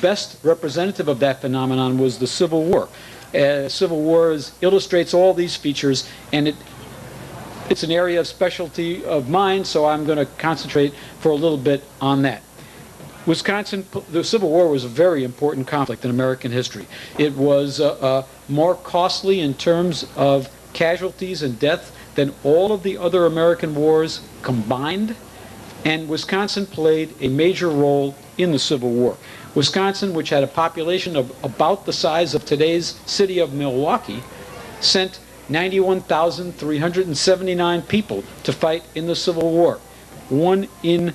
S14: best representative of that phenomenon was the Civil War. Civil War illustrates all these features, and it's an area of specialty of mine, so I'm going to concentrate for a little bit on that. Wisconsin, the Civil War was a very important conflict in American history. It was more costly in terms of casualties and death than all of the other American wars combined, and Wisconsin played a major role in the Civil War. Wisconsin, which had a population of about the size of today's city of Milwaukee, sent 91,379 people to fight in the Civil War. 1 in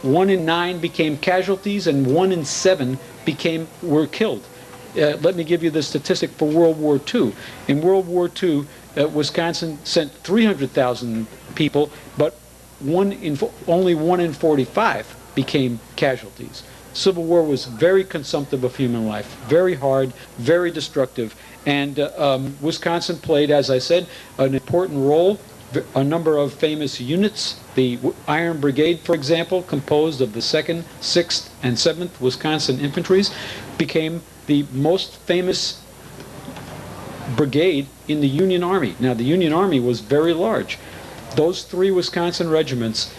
S14: 9 became casualties, and 1 in 7 were killed. Let me give you the statistic for World War II. In World War II, Wisconsin sent 300,000 people, but only 1 in 45 became casualties. Civil War was very consumptive of human life, very hard, very destructive, and Wisconsin played, as I said, an important role. A number of famous units, the Iron Brigade, for example, composed of the 2nd, 6th, and 7th Wisconsin Infantries, became the most famous brigade in the Union Army. Now, the Union Army was very large. Those 3 Wisconsin regiments,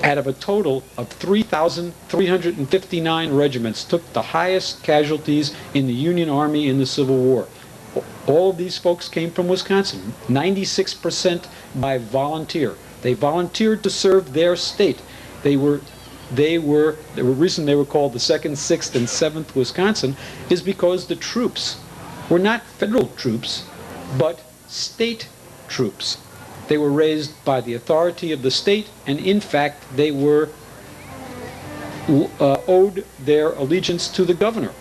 S14: out of a total of 3,359 regiments, took the highest casualties in the Union Army in the Civil War. All of these folks came from Wisconsin, 96% by volunteer. They volunteered to serve their state. The reason they were called the 2nd, 6th, and 7th Wisconsin is because the troops were not federal troops, but state troops. They were raised by the authority of the state, and in fact, they were owed their allegiance to the governor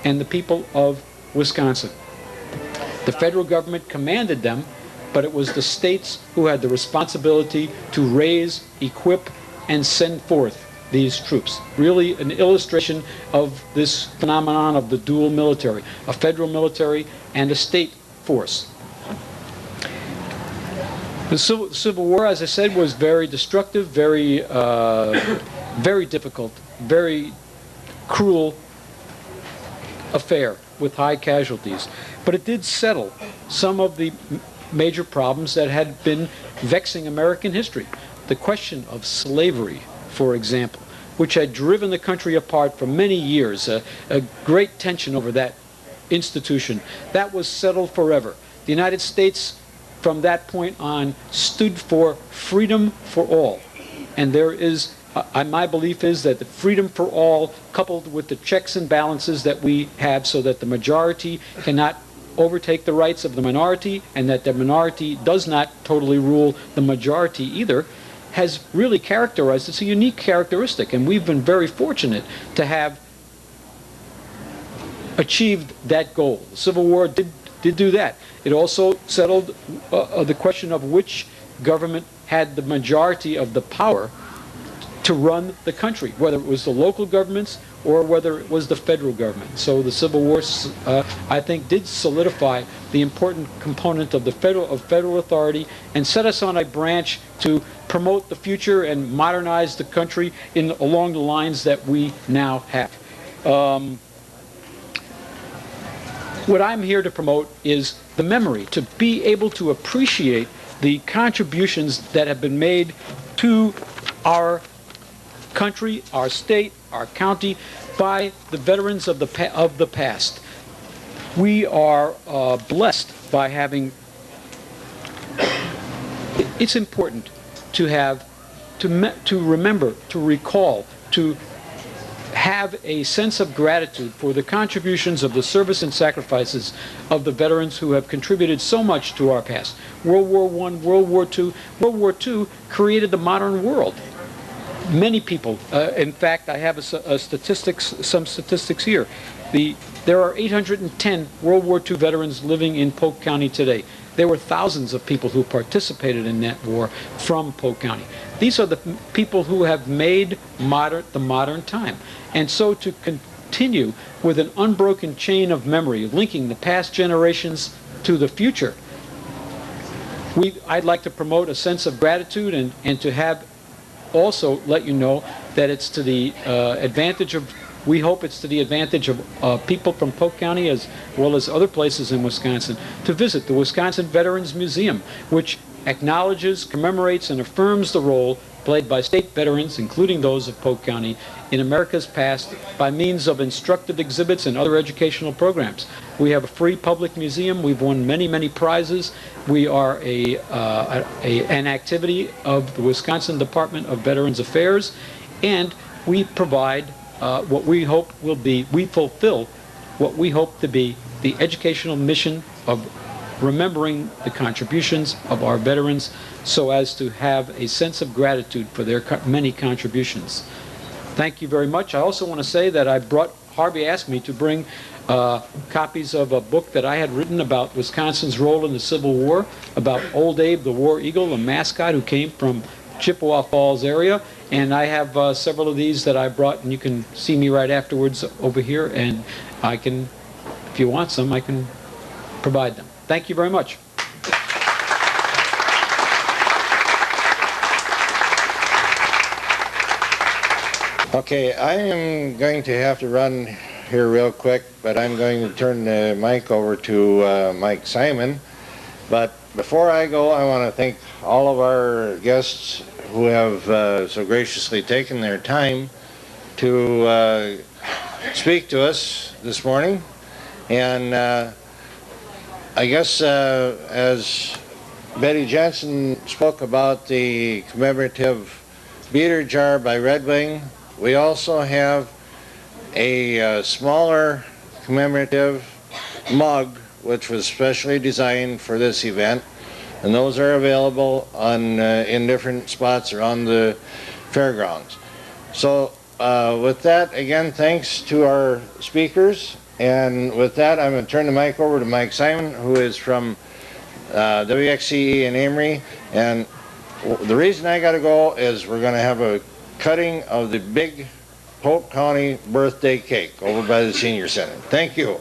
S14: and the people of Wisconsin. The federal government commanded them, but it was the states who had the responsibility to raise, equip, and send forth these troops. Really an illustration of this phenomenon of the dual military, a federal military and a state force. The Civil War, as I said, was very destructive, very difficult, very cruel affair with high casualties. But it did settle some of the major problems that had been vexing American history. The question of slavery, for example, which had driven the country apart for many years, a great tension over that institution, that was settled forever. The United States, from that point on, stood for freedom for all. And there is, my belief is that the freedom for all, coupled with the checks and balances that we have so that the majority cannot overtake the rights of the minority, and that the minority does not totally rule the majority either, has really characterized, it's a unique characteristic, and we've been very fortunate to have achieved that goal. The Civil War did do that. It also settled the question of which government had the majority of the power to run the country, whether it was the local governments or whether it was the federal government. So the Civil War, I think, did solidify the important component of the federal authority and set us on a branch to promote the future and modernize the country along the lines that we now have. What I'm here to promote is the memory, to be able to appreciate the contributions that have been made to our country, our state, our county, by the veterans of the past. We are blessed by having. It's important to have, to remember, to recall, to have a sense of gratitude for the contributions of the service and sacrifices of the veterans who have contributed so much to our past. World War I, World War II. World War II created the modern world. Many people, in fact, I have some statistics here. There are 810 World War II veterans living in Polk County today. There were thousands of people who participated in that war from Polk County. These are the people who have made the modern time. And so to continue with an unbroken chain of memory, linking the past generations to the future, I'd like to promote a sense of gratitude and to have also let you know that it's to the advantage of, we hope it's to the advantage of people from Polk County as well as other places in Wisconsin to visit the Wisconsin Veterans Museum, which acknowledges, commemorates, and affirms the role played by state veterans, including those of Polk County, in America's past by means of instructive exhibits and other educational programs. We have a free public museum. We've won many, many prizes. We are an activity of the Wisconsin Department of Veterans Affairs, and we provide what we hope will be, we fulfill what we hope to be the educational mission of remembering the contributions of our veterans so as to have a sense of gratitude for their many contributions. Thank you very much. I also want to say that Harvey asked me to bring copies of a book that I had written about Wisconsin's role in the Civil War, about Old Abe, the War Eagle, a mascot who came from Chippewa Falls area. And I have several of these that I brought, and you can see me right afterwards over here, and I can, if you want some, I can provide them. Thank you very much.
S3: Okay, I am going to have to run here real quick, but I'm going to turn the mic over to Mike Simon. But before I go, I want to thank all of our guests who have so graciously taken their time to speak to us this morning. And I guess as Betty Jensen spoke about the commemorative beater jar by Red Wing, we also have a smaller commemorative mug which was specially designed for this event, and those are available on in different spots around the fairgrounds. So with that, again, thanks to our speakers. And with that, I'm going to turn the mic over to Mike Simon, who is from WXCE in Amory. And the reason I got to go is we're going to have a cutting of the big Polk County birthday cake over by the Senior Center. Thank you.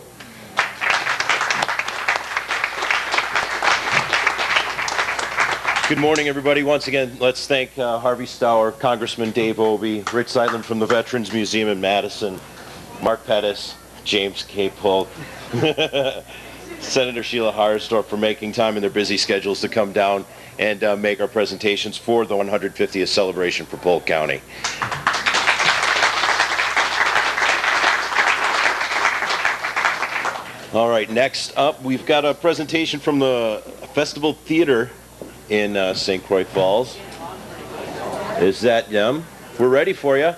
S15: Good morning, everybody. Once again, let's thank Harvey Stour, Congressman Dave Obey, Rich Zeitlin from the Veterans Museum in Madison, Mark Pettis, James K. Polk, Senator Sheila Harsdorf for making time in their busy schedules to come down and make our presentations for the 150th celebration for Polk County. All right, next up, we've got a presentation from the Festival Theater in St. Croix Falls. Is that them? We're ready for you.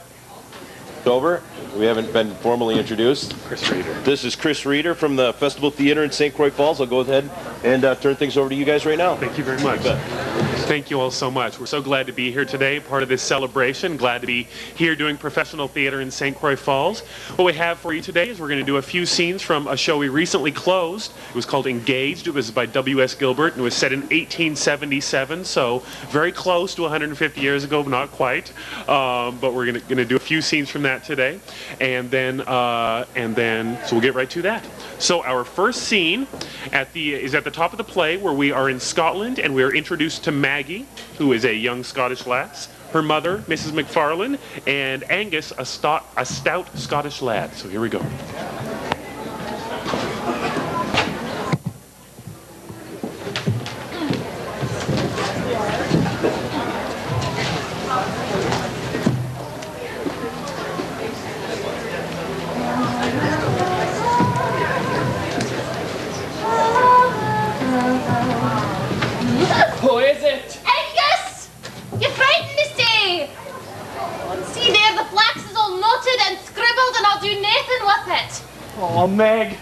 S15: Over. We haven't been formally introduced.
S16: Chris Reeder.
S15: This is Chris Reeder from the Festival Theater in St. Croix Falls. I'll go ahead and turn things over to you guys right now.
S16: Thank you very much. Thank you all so much. We're so glad to be here today, part of this celebration. Glad to be here doing professional theater in St. Croix Falls. What we have for you today is we're going to do a few scenes from a show we recently closed. It was called Engaged. It was by W.S. Gilbert, and it was set in 1877, so very close to 150 years ago, but not quite. But we're going to do a few scenes from that today, and then so we'll get right to that. So our first scene is at the top of the play, where we are in Scotland, and we are introduced to Maggie, who is a young Scottish lass, her mother, Mrs. McFarlane, and Angus, a stout Scottish lad. So here we go.
S17: Who is it? Angus! You frightened me, say! See there, the flax is all knotted and scribbled. no do nothing with it.
S18: Oh, Meg.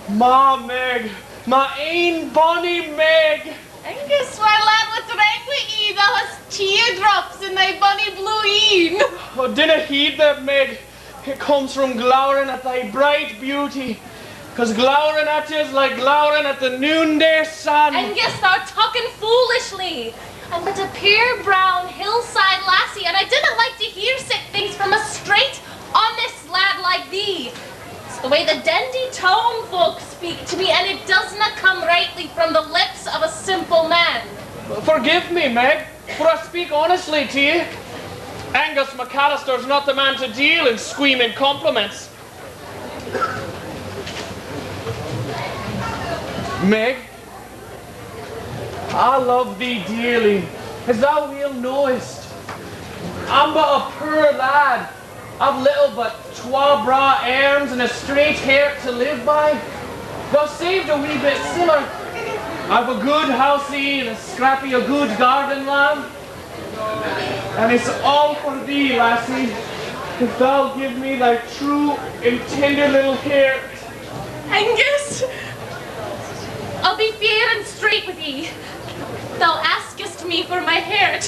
S18: Ma Meg. My ain bonny Meg.
S17: Angus, my lad, what's wrong with ye? Thou hast teardrops in thy bonny blue een.
S18: Oh, dinna heed that, Meg. It comes from glowering at thy bright beauty. 'Cause glowering at you is like glowering at the noonday sun.
S17: Angus, thou talking foolishly. I'm but a pure brown hillside lassie, and I didn't like to hear sick things from a straight, honest lad like thee. It's the way the dandy town folk speak to me, and it doesna come rightly from the lips of a simple man.
S18: Forgive me, Meg, for I speak honestly to you. Angus McAllister's not the man to deal in squeaming compliments. Meg, I love thee dearly, as thou well knowest. I'm but a poor lad. I've little but twa braw arms and a straight heart to live by. Thou saved a wee bit siller. I've a good housey and a scrappy a good garden land. And it's all for thee, lassie, if thou give me thy true and tender little heart.
S17: Angus, I'll be fair and straight with ye. Thou askest me for my heart.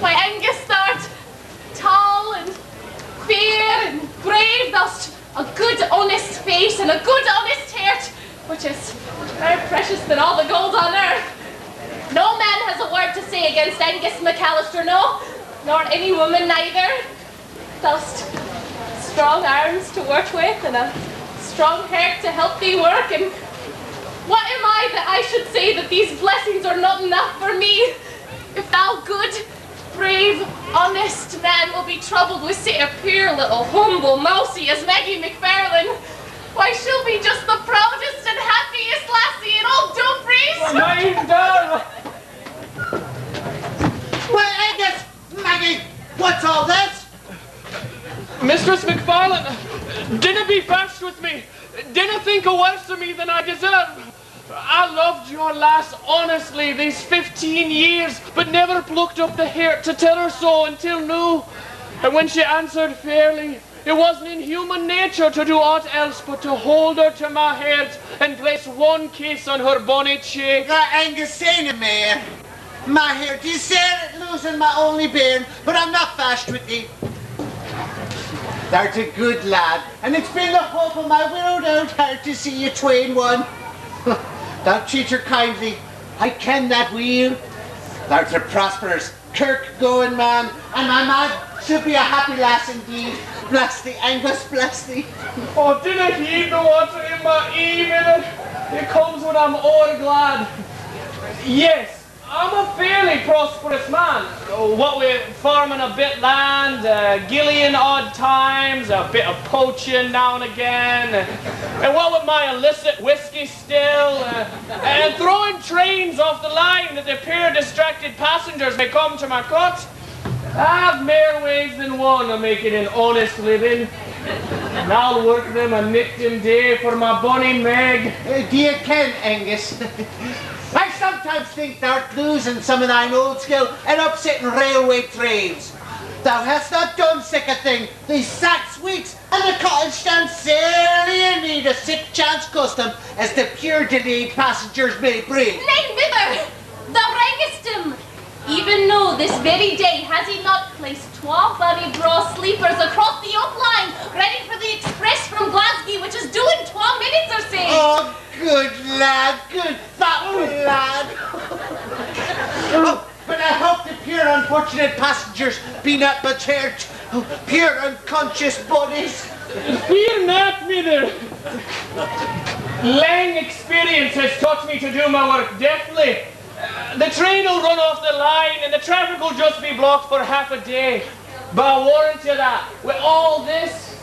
S17: Why, Angus, thou'rt tall and fair and brave. Thou'st a good, honest face and a good, honest heart, which is more precious than all the gold on earth. No man has a word to say against Angus McAllister, no, nor any woman neither. Thou'st strong arms to work with and a strong heart to help thee work, and what am I that I should say that these blessings are not enough for me? If thou good, brave, honest man will be troubled with say a poor little humble mousy as Maggie McFarlane, why she'll be just the proudest and happiest lassie in all Dumfries.
S18: Mind down!
S19: Well, Angus, Maggie, what's all this?
S18: Mistress McFarlane, dinna be fashed with me. Dinna think a worse of me than I deserve. I loved your lass honestly these 15 years, but never plucked up the heart to tell her so until now. And when she answered fairly, it wasn't in human nature to do aught else but to hold her to my heart and place one kiss on her bonny cheek.
S19: Angus, saying it, man. My heart, you said it, losing my only bairn, but I'm not fashed with thee. Thou'rt a good lad, and it's been the hope of my widowed out heart to see you twain one. Thou treat her kindly, I ken that weel. Thou'rt a prosperous, kirk-going man, and my man should be a happy lass indeed. Bless thee, Angus, bless thee.
S18: Oh, dinna heed the water in my ee, it comes when I'm o'er glad. Yes, I'm a fairly prosperous man. What with farming a bit land, gillying odd times, a bit of poaching now and again, and what with my illicit whiskey still, and throwing trains off the line that the poor distracted passengers may come to my cot. I've more ways than one of making an honest living, and I'll work them a nicked day for my bonny Meg.
S19: Do you ken, Angus? I sometimes think thou'rt losing some of thine old skill and upsetting railway trains. Thou hast not done sic a thing these 6 weeks, and the cottage stands sorely in need of sic chance custom as the pure delayed passengers may bring.
S17: Nay, mither, thou rangest him. Even now, this very day, has he not placed 12 bonny braw sleepers across the up line, ready for the express from Glasgow, which is due in 12 minutes or so?
S19: Oh, good lad, good fat lad. Oh, but I hope the pure unfortunate passengers be not but hurt. Oh, pure unconscious bodies.
S18: Fear not, mither. Long experience has taught me to do my work deftly. The train will run off the line and the traffic will just be blocked for half a day. But I warrant you that, with all this,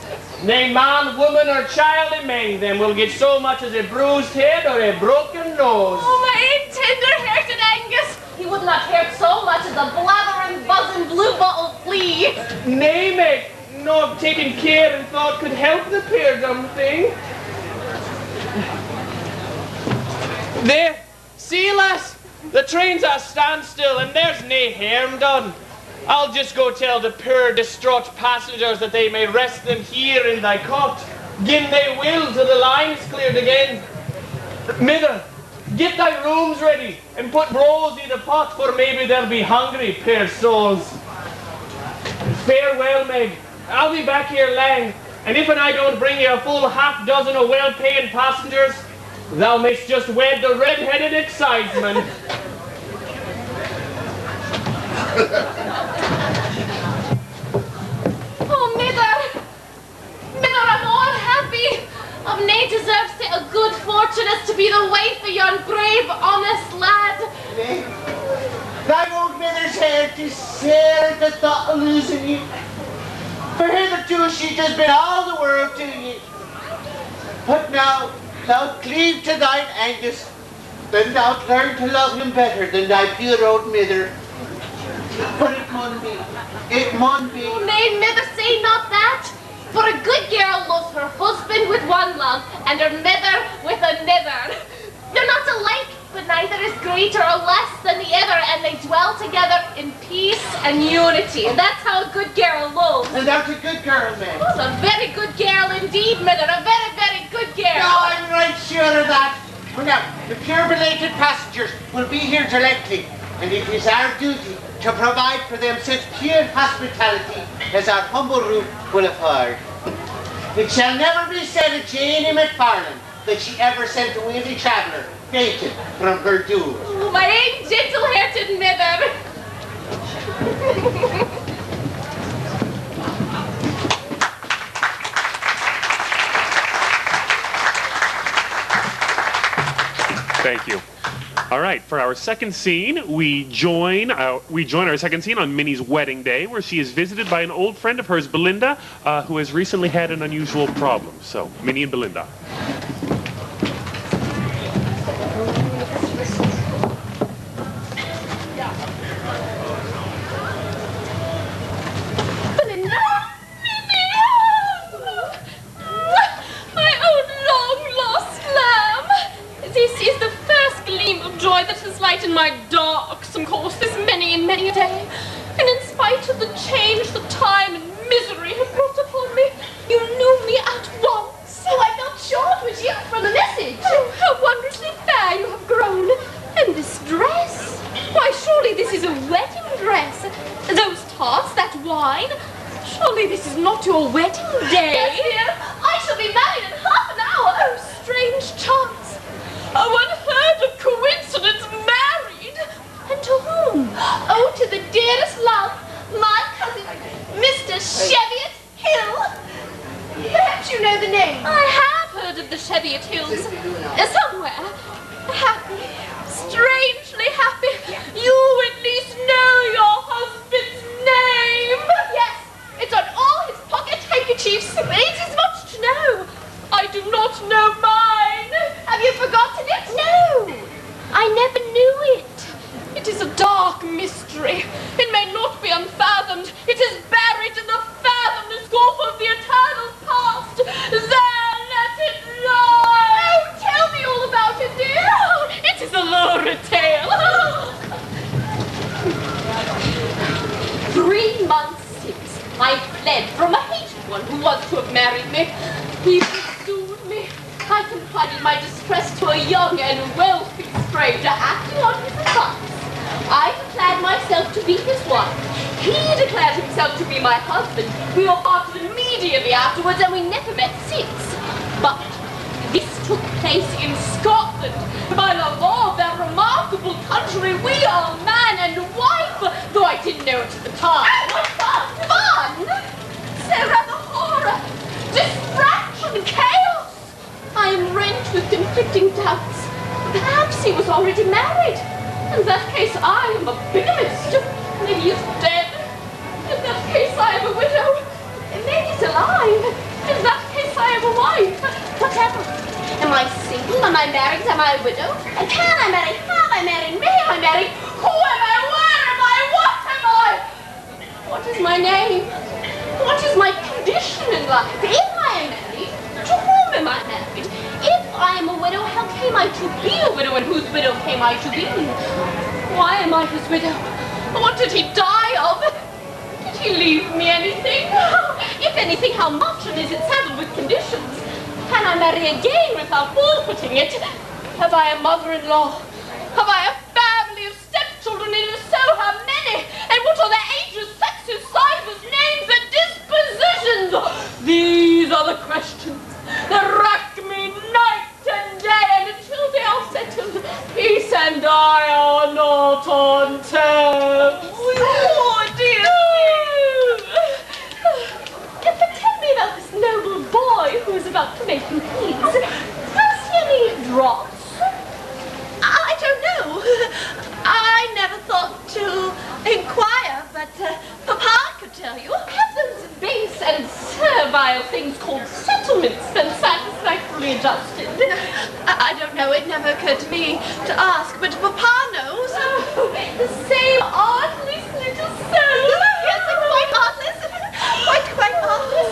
S18: nay man, woman or child among them will get so much as a bruised head or a broken nose.
S17: Oh, my tender-hearted Angus! He would not hurt so much as a blathering, buzzing, blue-bottle flea.
S18: Nay, mate, no taking care and thought could help the poor dumb thing. There, see lass, the train's at a standstill and there's nae harm done. I'll just go tell the poor distraught passengers that they may rest them here in thy cot, gin they will till the line's cleared again. Mither, get thy rooms ready and put brose in the pot, for maybe they'll be hungry, poor souls. Farewell, Meg. I'll be back here lang, and if I don't bring you a full half dozen of well-paying passengers, thou mayst just wed the red-headed exciseman.
S17: Oh, Mither! Mither, I'm all happy. I've nae deserved it a good fortune as to be the wife of yon brave, honest lad.
S19: Thy old mither's here to sail at the thought of losing you. For hitherto she's just been all the world to you. But now thou cleave to thine Angus, then thou'lt learn to love him better than thy pure old mither. But it mun be. It mun be.
S17: Oh, nay, Mither, say not that. For a good girl loves her husband with one love, and her mither with another. They're not alike, but neither is greater or less than the other, and they dwell together in peace and unity. And that's how a good girl loves.
S19: And that's a good girl, man.
S17: Oh, a very good girl indeed, Mither. A very, very good girl.
S19: No, I'm right sure of that. Well, now, the pure belated passengers will be here directly, and it is our duty to provide for them such pure hospitality as our humble roof will afford. It shall never be said of Janie McFarlane that she ever sent away the traveller fainted from her door.
S17: Oh, my own gentle-hearted Mither.
S16: Thank you. All right, for our second scene, we join our second scene on Minnie's wedding day, where she is visited by an old friend of hers, Belinda, who has recently had an unusual problem. So, Minnie and Belinda.
S17: In my darksome course this many and many a day, and in spite of the change the time and misery have brought upon me, you knew me at once. Oh, I felt sure it was you from the message. Oh, how wondrously fair you have grown. And this dress, why surely this is a wedding dress. Those tarts, that wine, surely this is not your wedding day. Yes, dear, I shall be married in half an hour. Oh, strange chance. Oh, unheard of coincidence. And to whom? Oh, to the dearest love, my cousin, Mr. Cheviot Hill. Perhaps you know the name. I have heard of the Cheviot Hills. Somewhere. Happy, strangely happy. You at least know your husband's name. Yes, it's on all his pocket handkerchiefs. It is much to know. I do not know mine. Have you forgotten it? No, I never knew it. It is a dark mystery. It may not be unfathomed. It is buried in the fathomless gulf of the eternal past. There let it lie. Oh, tell me all about it, dear. Oh, it is a lurid tale. 3 months since, I fled from a hated one who was to have married me. He pursued me. I confided my distress to a young and wealthy stranger acting on his advice. I declared myself to be his wife. He declared himself to be my husband. We were parted immediately afterwards, and we never met since. But this took place in Scotland. By the law of that remarkable country, we are man and wife, though I didn't know it at the time. Fun! So rather horror, distraction, chaos. I am rent with conflicting doubts. Perhaps he was already married. In that case, I am a bigamist. Maybe he's dead. In that case, I am a widow. Maybe he's alive. In that case, I am a wife. Whatever. Am I single? Am I married? Am I a widow? And can I marry? Have I married? May I marry? Who am I? Where am I? What am I? What is my name? What is my condition in life? If I am married, to whom am I married? If I am a widow, how came I to be a widow, and whose widow came I to be? Why am I his widow? What did he die of? he leave me anything? If anything, how much, and is it saddled with conditions? Can I marry again without forfeiting it? Have I a mother-in-law? Have I a family of stepchildren, and if so, how many? And what are their ages, sexes, sizes, names, and dispositions? These are the questions that rack me night and day, and until they are settled, peace and I are not on terms. Oh, dear. Tell me about this noble boy who is about to make you peace. Has he any dross? I don't know. I never thought to inquire, but Papa could tell you. Have those base and servile things called settlements been satisfactorily adjusted? I don't know. It never occurred to me to ask, but Papa knows. Oh, the same artless little soul. Yes, quite artless. Quite artless.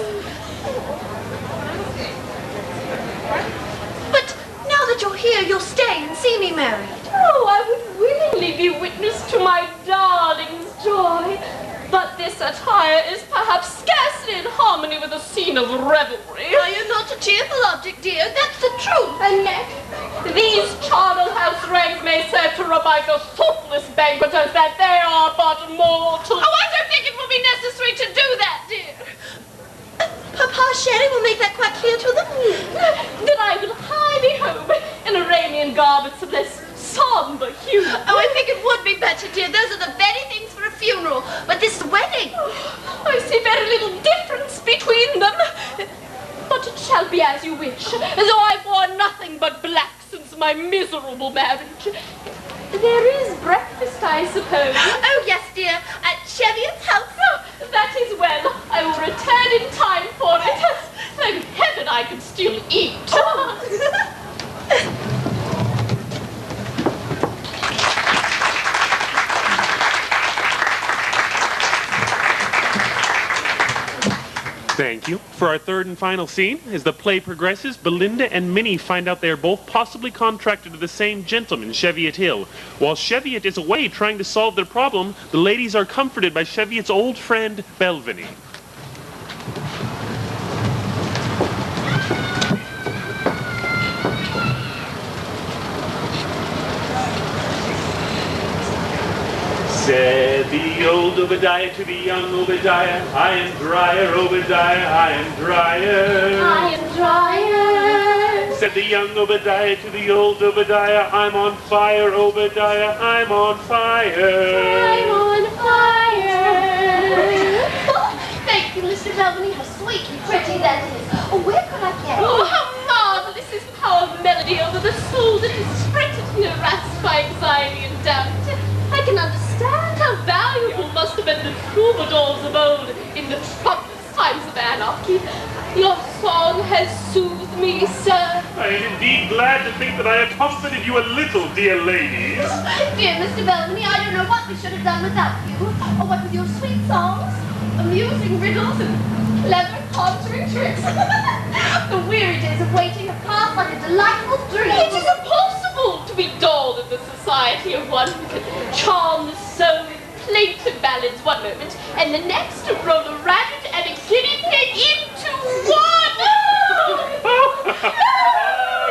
S17: But now that you're here, you'll stay and see me married. Oh, I would willingly be witness to my darling's joy. But this attire is perhaps scarcely in harmony with a scene of revelry. Are you not a cheerful object, dear? That's the truth. And yet, these charnel house ranks may serve to remind the thoughtless banqueters that they are but mortal. Oh, I don't think it will be necessary to do that, dear. Papa Sherry will make that quite clear to them. Then I will hie me home in Iranian garments of less somber hue. Oh, I think it would be better, dear. Those are the very things for a funeral. But this is a wedding. I see very little difference between them. But it shall be as you wish, though I've worn nothing but black since my miserable marriage. There is breakfast, I suppose. Oh, yes, dear. At Cheviot's house. Oh, that is well. I will return in time for it. Thank heaven I can still eat.
S16: Thank you. For our third and final scene, as the play progresses, Belinda and Minnie find out they are both possibly contracted to the same gentleman, Cheviot Hill. While Cheviot is away trying to solve their problem, the ladies are comforted by Cheviot's old friend, Belvany. Said the old Obadiah to the young Obadiah, I am drier, Obadiah, I am drier.
S17: I am drier.
S16: Said the young Obadiah to the old Obadiah, I'm on fire, Obadiah, I'm on fire.
S17: I'm on fire. Oh, thank you, Mr. Belvany. How sweetly pretty that is. Oh, where could I get it? Oh, how marvelous is the power of melody over the soul that is fretted and harassed by anxiety and doubt. I can understand how valuable must have been the troubadours of old in the troublous times of anarchy. Your song has soothed me, sir.
S16: I am indeed glad to think that I have comforted you a little, dear ladies.
S17: Dear Mr. Belvany, I don't know what we should have done without you. Or what with your sweet songs, amusing riddles, and clever conjuring tricks. The weary days of waiting have passed like a delightful dream. It is impossible to be dull in the society of one who can charm the soul with plaintive ballads one moment, and the next to roll a rabbit and a guinea pig into one.
S16: Oh,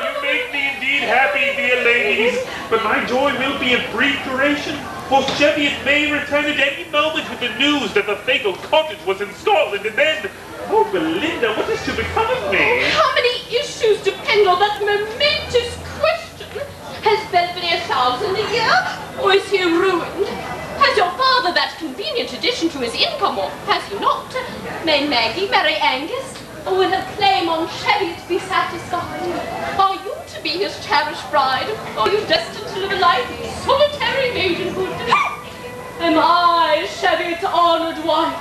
S16: you make me indeed happy, dear ladies. But my joy will be of brief duration, for Cheviot may return at any moment with the news that the fatal cottage was in Scotland, and then, oh, Belinda, what is to become of me?
S17: How many issues depend on that momentous question? Has Belvany 1,000 a year, or is he ruined? Has your father that convenient addition to his income, or has he not? May Maggie marry Angus, or will her claim on Cheviot be satisfied? Are you to be his cherished bride, or are you destined to live a life of solitary maidenhood? Am I Cheviot's honoured wife,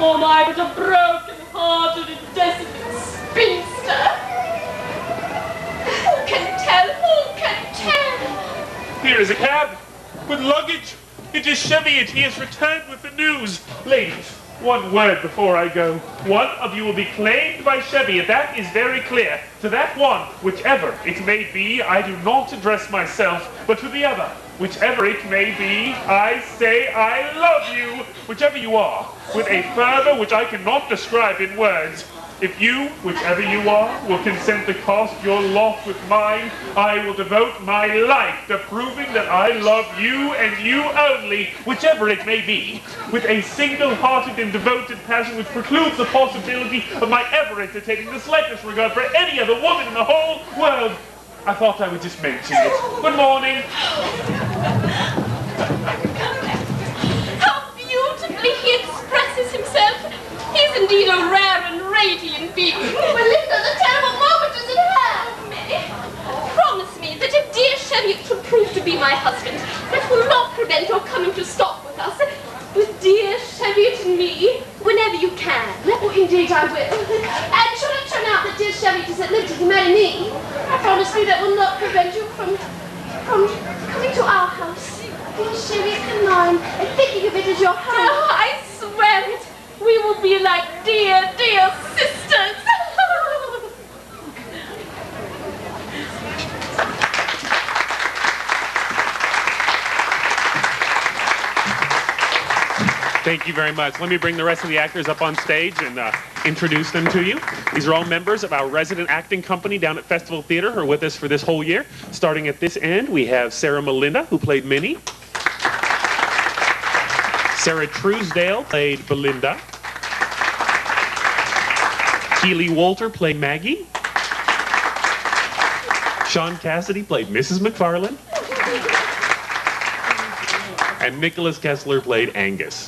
S17: or am I but a broken-hearted and desolate spinster? Who can tell? Who can tell?
S16: Here is a cab with luggage. It is Cheviot. He has returned with the news. Ladies, one word before I go. One of you will be claimed by Cheviot. That is very clear. To that one, whichever it may be, I do not address myself, but to the other, whichever it may be, I say I love you, whichever you are, with a fervor which I cannot describe in words. If you, whichever you are, will consent to cast your lot with mine, I will devote my life to proving that I love you and you only, whichever it may be, with a single-hearted and devoted passion which precludes the possibility of my ever entertaining the slightest regard for any other woman in the whole world. I thought I would just mention it. Good morning.
S17: How beautifully he expresses himself. He's indeed a rare and radiant being. Belinda, the terrible moment is at hand. Promise me that if dear Cheviot should prove to be my husband, that will not prevent your coming to stop with us. With dear Cheviot and me, whenever you can. Oh, indeed I will. And should it turn out that dear Cheviot is at liberty to marry me, I promise you that will not prevent you from coming to our house. Dear Cheviot and mine, and thinking of it as your home. Oh, I swear it. We will be like dear, dear sisters.
S16: Thank you very much. Let me bring the rest of the actors up on stage and introduce them to you. These are all members of our resident acting company down at Festival Theater who are with us for this whole year. Starting at this end, we have Sarah Melinda, who played Minnie. Sarah Truesdale played Belinda. Keely Walter played Maggie. Sean Cassidy played Mrs. McFarlane. And Nicholas Kessler played Angus.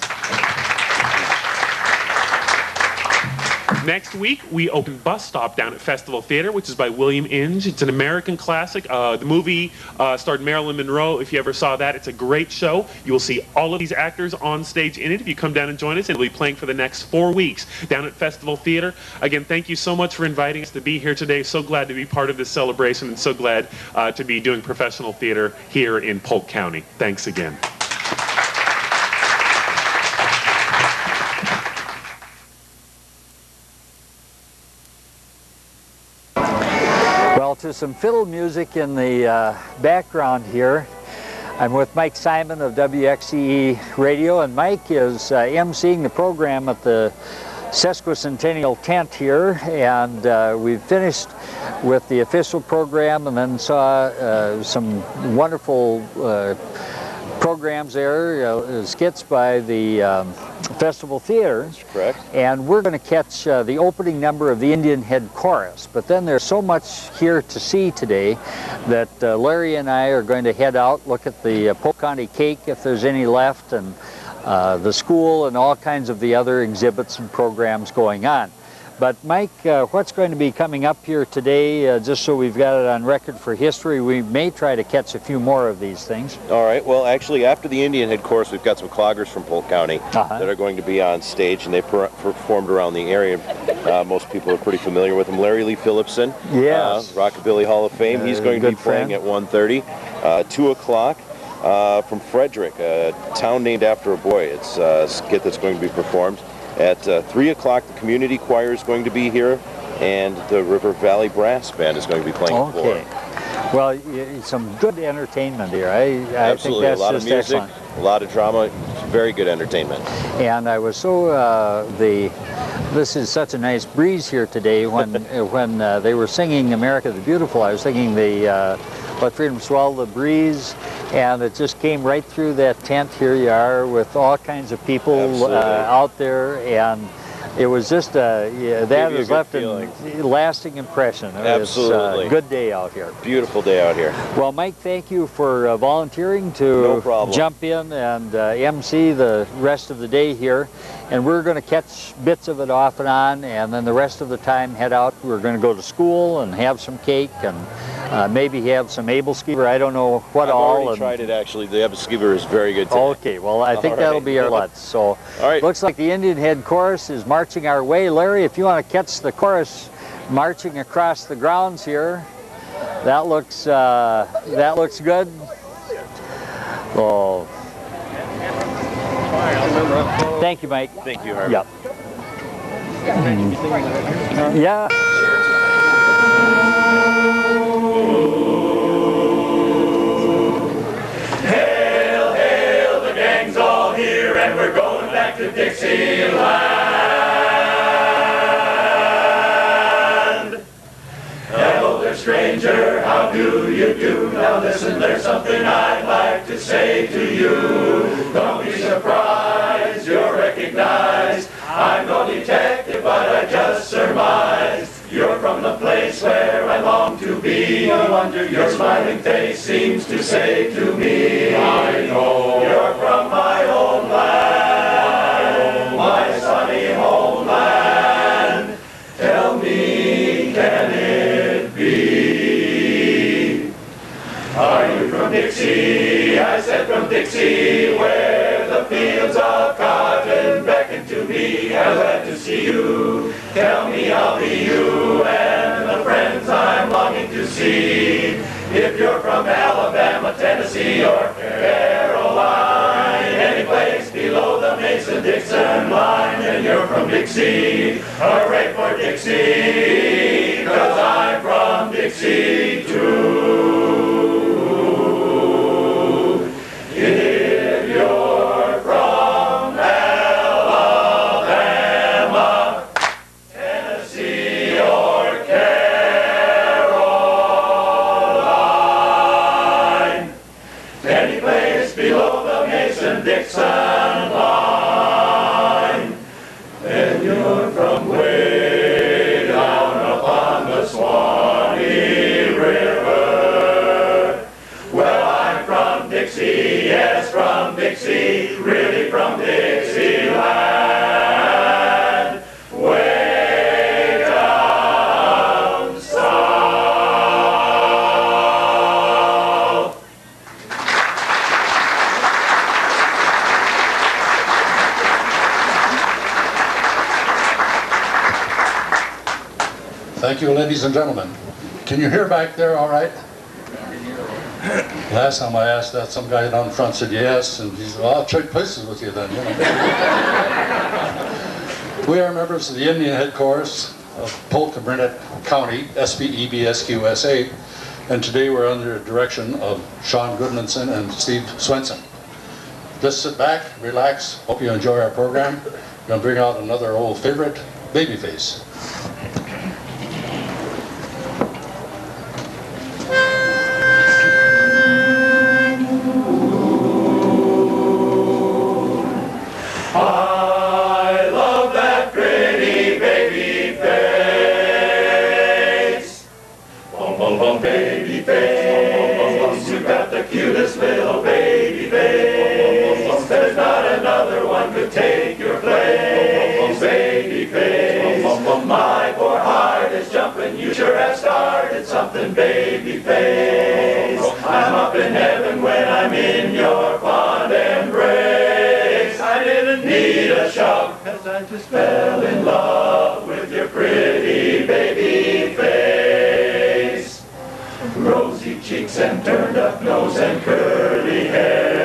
S16: Next week, we open Bus Stop down at Festival Theater, which is by William Inge. It's an American classic. The movie starred Marilyn Monroe. If you ever saw that, it's a great show. You will see all of these actors on stage in it if you come down and join us. It'll be playing for the next 4 weeks down at Festival Theater. Again, thank you so much for inviting us to be here today. So glad to be part of this celebration and so glad to be doing professional theater here in Polk County. Thanks again.
S1: Well, to some fiddle music in the background here, I'm with Mike Simon of WXCE Radio, and Mike is emceeing the program at the Sesquicentennial tent here, and we've finished with the official program and then saw some wonderful programs there, skits by the Festival Theater.
S15: That's correct.
S1: And we're going to catch the opening number of the Indian Head Chorus. But then there's so much here to see today that Larry and I are going to head out, look at the Polk County cake if there's any left, and the school and all kinds of the other exhibits and programs going on. But Mike, what's going to be coming up here today, just so we've got it on record for history? We may try to catch a few more of these things.
S15: All right. Well, actually, after the Indian Head Chorus, we've got some cloggers from Polk County that are going to be on stage, and they performed around the area. Most people are pretty familiar with them. Larry Lee Phillipson,
S1: yes,
S15: Rockabilly Hall of Fame. He's going to be playing at 1:30. 2 o'clock. From Frederick, a town named after a boy. It's a skit that's going to be performed. At 3 o'clock, the community choir is going to be here, and the River Valley Brass Band is going to be playing at 4.
S1: Well, some good entertainment here. I think
S15: Absolutely,
S1: that's
S15: a lot of
S1: just
S15: music,
S1: excellent.
S15: a lot of drama, very good entertainment.
S1: And I was so, this is such a nice breeze here today. When when they were singing America the Beautiful, I was singing the Let Freedom Swell the Breeze, and it just came right through that tent. Here you are with all kinds of people out there, and it was just that has left a lasting impression.
S15: Absolutely.
S1: It's a good day out here.
S15: Beautiful day out here.
S1: Well, Mike, thank you for volunteering to jump in and MC the rest of the day here. And we're going to catch bits of it off and on, and then the rest of the time head out. We're going to go to school and have some cake and maybe have some able skeever. I don't know what
S15: I've
S1: all.
S15: I've already tried it, actually. The able skeever is very good today.
S1: Okay, well, I think that'll be our lunch. So, looks like the Indian Head Chorus is marching our way. Larry, if you want to catch the chorus marching across the grounds here, that looks good. Oh. Thank you, Mike.
S15: Thank you, Harvey.
S1: Yep. Yeah.
S18: Hey!
S20: back to Dixieland. Hello there, stranger, how do you do? Now listen, there's something I'd like to say to you. Don't be surprised, you're recognized. I'm no detective, but I just surmised. You're from the place where I long to be. No wonder your smiling face seems to say to me, I know you're from my homeland, my sunny homeland. Tell me, can it be? Are you from Dixie? I said from Dixie, where the fields of cotton beckon to me. I'm glad to see you. Tell me I'll be you and the friends I'm longing to see. If you're from Alabama, Tennessee, or Caroline, any place below the Mason-Dixon line, and you're from Dixie, hooray for Dixie, 'cause I'm from Dixie too. If you're from Alabama, Tennessee, or Caroline, any place below the Mason-Dixon line, and you're from way down upon the Swanee River. Well, I'm from Dixie, yes, from Dixie, really from Dixieland, way down south.
S21: Thank you, ladies and gentlemen. Can you hear back there all right? Last time I asked that, some guy down front said yes, and he said, well, I'll trade places with you then. You know. We are members of the Indian Head Chorus of Polk County, SPEBSQSA, and today we're under the direction of Sean Goodmanson and Steve Swenson. Just sit back, relax, hope you enjoy our program. We're going to bring out another old favorite, Babyface.
S20: I love that pretty baby face. Bum, bum, bum, baby face. You got the cutest little baby face. There's not another one could take your place. Baby face. My poor heart is jumping. You sure have started something, baby face. I'm up in heaven when I'm in your fond embrace. I didn't need a shock, 'cause I just fell in love with your pretty baby face. Rosy cheeks and turned up nose and curly hair.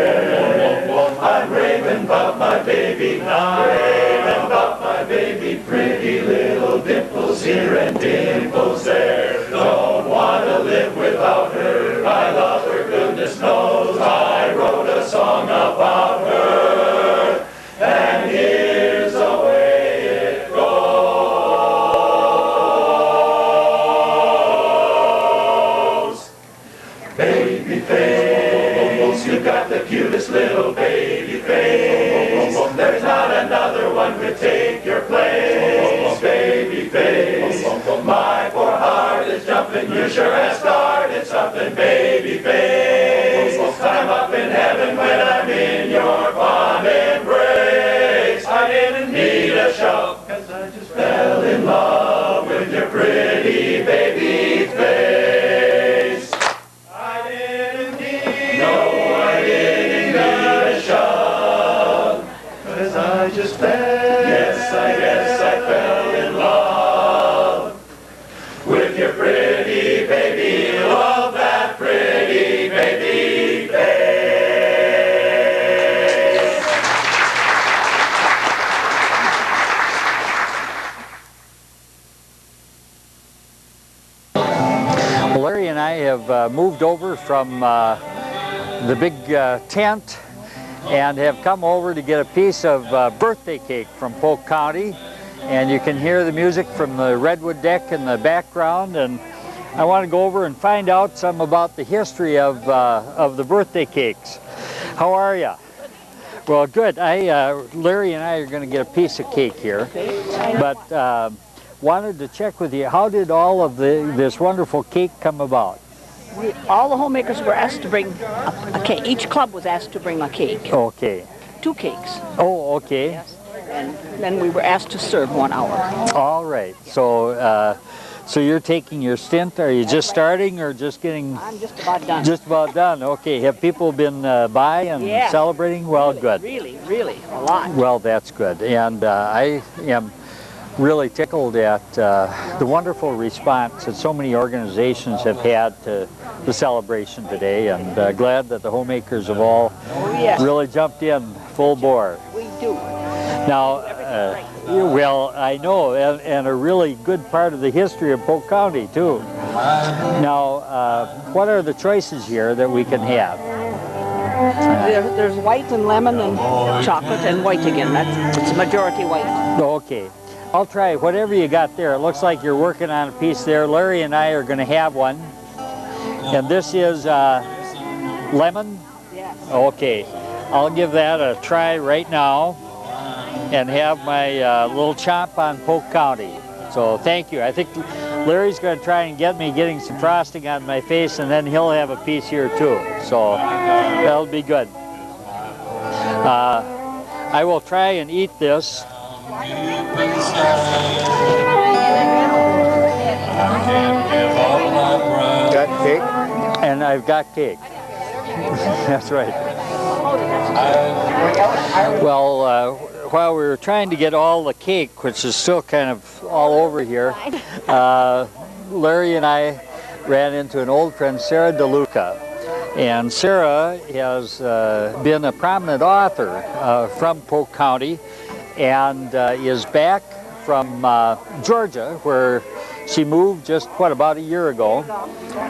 S20: I'm raving about my baby, raving about my baby. Pretty little dimples here and dimples there. Don't want to live without her. I love her, goodness knows. I wrote a song about her. And here's the way it goes. Baby face, you got the cutest little baby face. There's not another one could take your place. Baby face, my poor heart is jumping. You sure have started something, baby face. I'm up in heaven when I'm in your fond embrace. I didn't need a shout, 'cause I just fell in love with your pretty baby face. I didn't need a shout, 'cause I just fell, yes, I fell in love with your pretty baby. Love that pretty baby face.
S1: Well, Larry and I have moved over from the big tent and have come over to get a piece of birthday cake from Polk County. And you can hear the music from the redwood deck in the background, and I want to go over and find out some about the history of the birthday cakes. How are you? Well, good. Larry and I are going to get a piece of cake here, but wanted to check with you. How did all of this wonderful cake come about?
S2: All the homemakers were asked to bring a cake. Each club was asked to bring a cake.
S1: Okay.
S2: 2 cakes.
S1: Oh, okay.
S2: Yes. And then we were asked to serve 1 hour.
S1: All right. So, so you're taking your stint. Are you just starting or just getting?
S2: I'm just about done.
S1: Just about done. Okay. Have people been by and celebrating? Well, good.
S2: Really, a lot.
S1: Well, that's good. And I am really tickled at the wonderful response that so many organizations have had to the celebration today, and glad that the homemakers have all really jumped in full bore.
S2: We do.
S1: Now, well, I know, and a really good part of the history of Polk County, too. Now, what are the choices here that we can have?
S2: There's white and lemon and chocolate and white again. It's majority white.
S1: Okay. I'll try whatever you got there. It looks like you're working on a piece there. Larry and I are going to have one. And this is lemon?
S2: Yes.
S1: Okay. I'll give that a try right now and have my little chomp on Polk County. So thank you. I think Larry's going to try and get me getting some frosting on my face, and then he'll have a piece here too. So that'll be good. I will try and eat this.
S11: Got cake?
S1: And I've got cake. That's right. Well, while we were trying to get all the cake, which is still kind of all over here, Larry and I ran into an old friend, Sarah DeLuca. And Sarah has been a prominent author from Polk County, and is back from Georgia, where she moved just, about a year ago.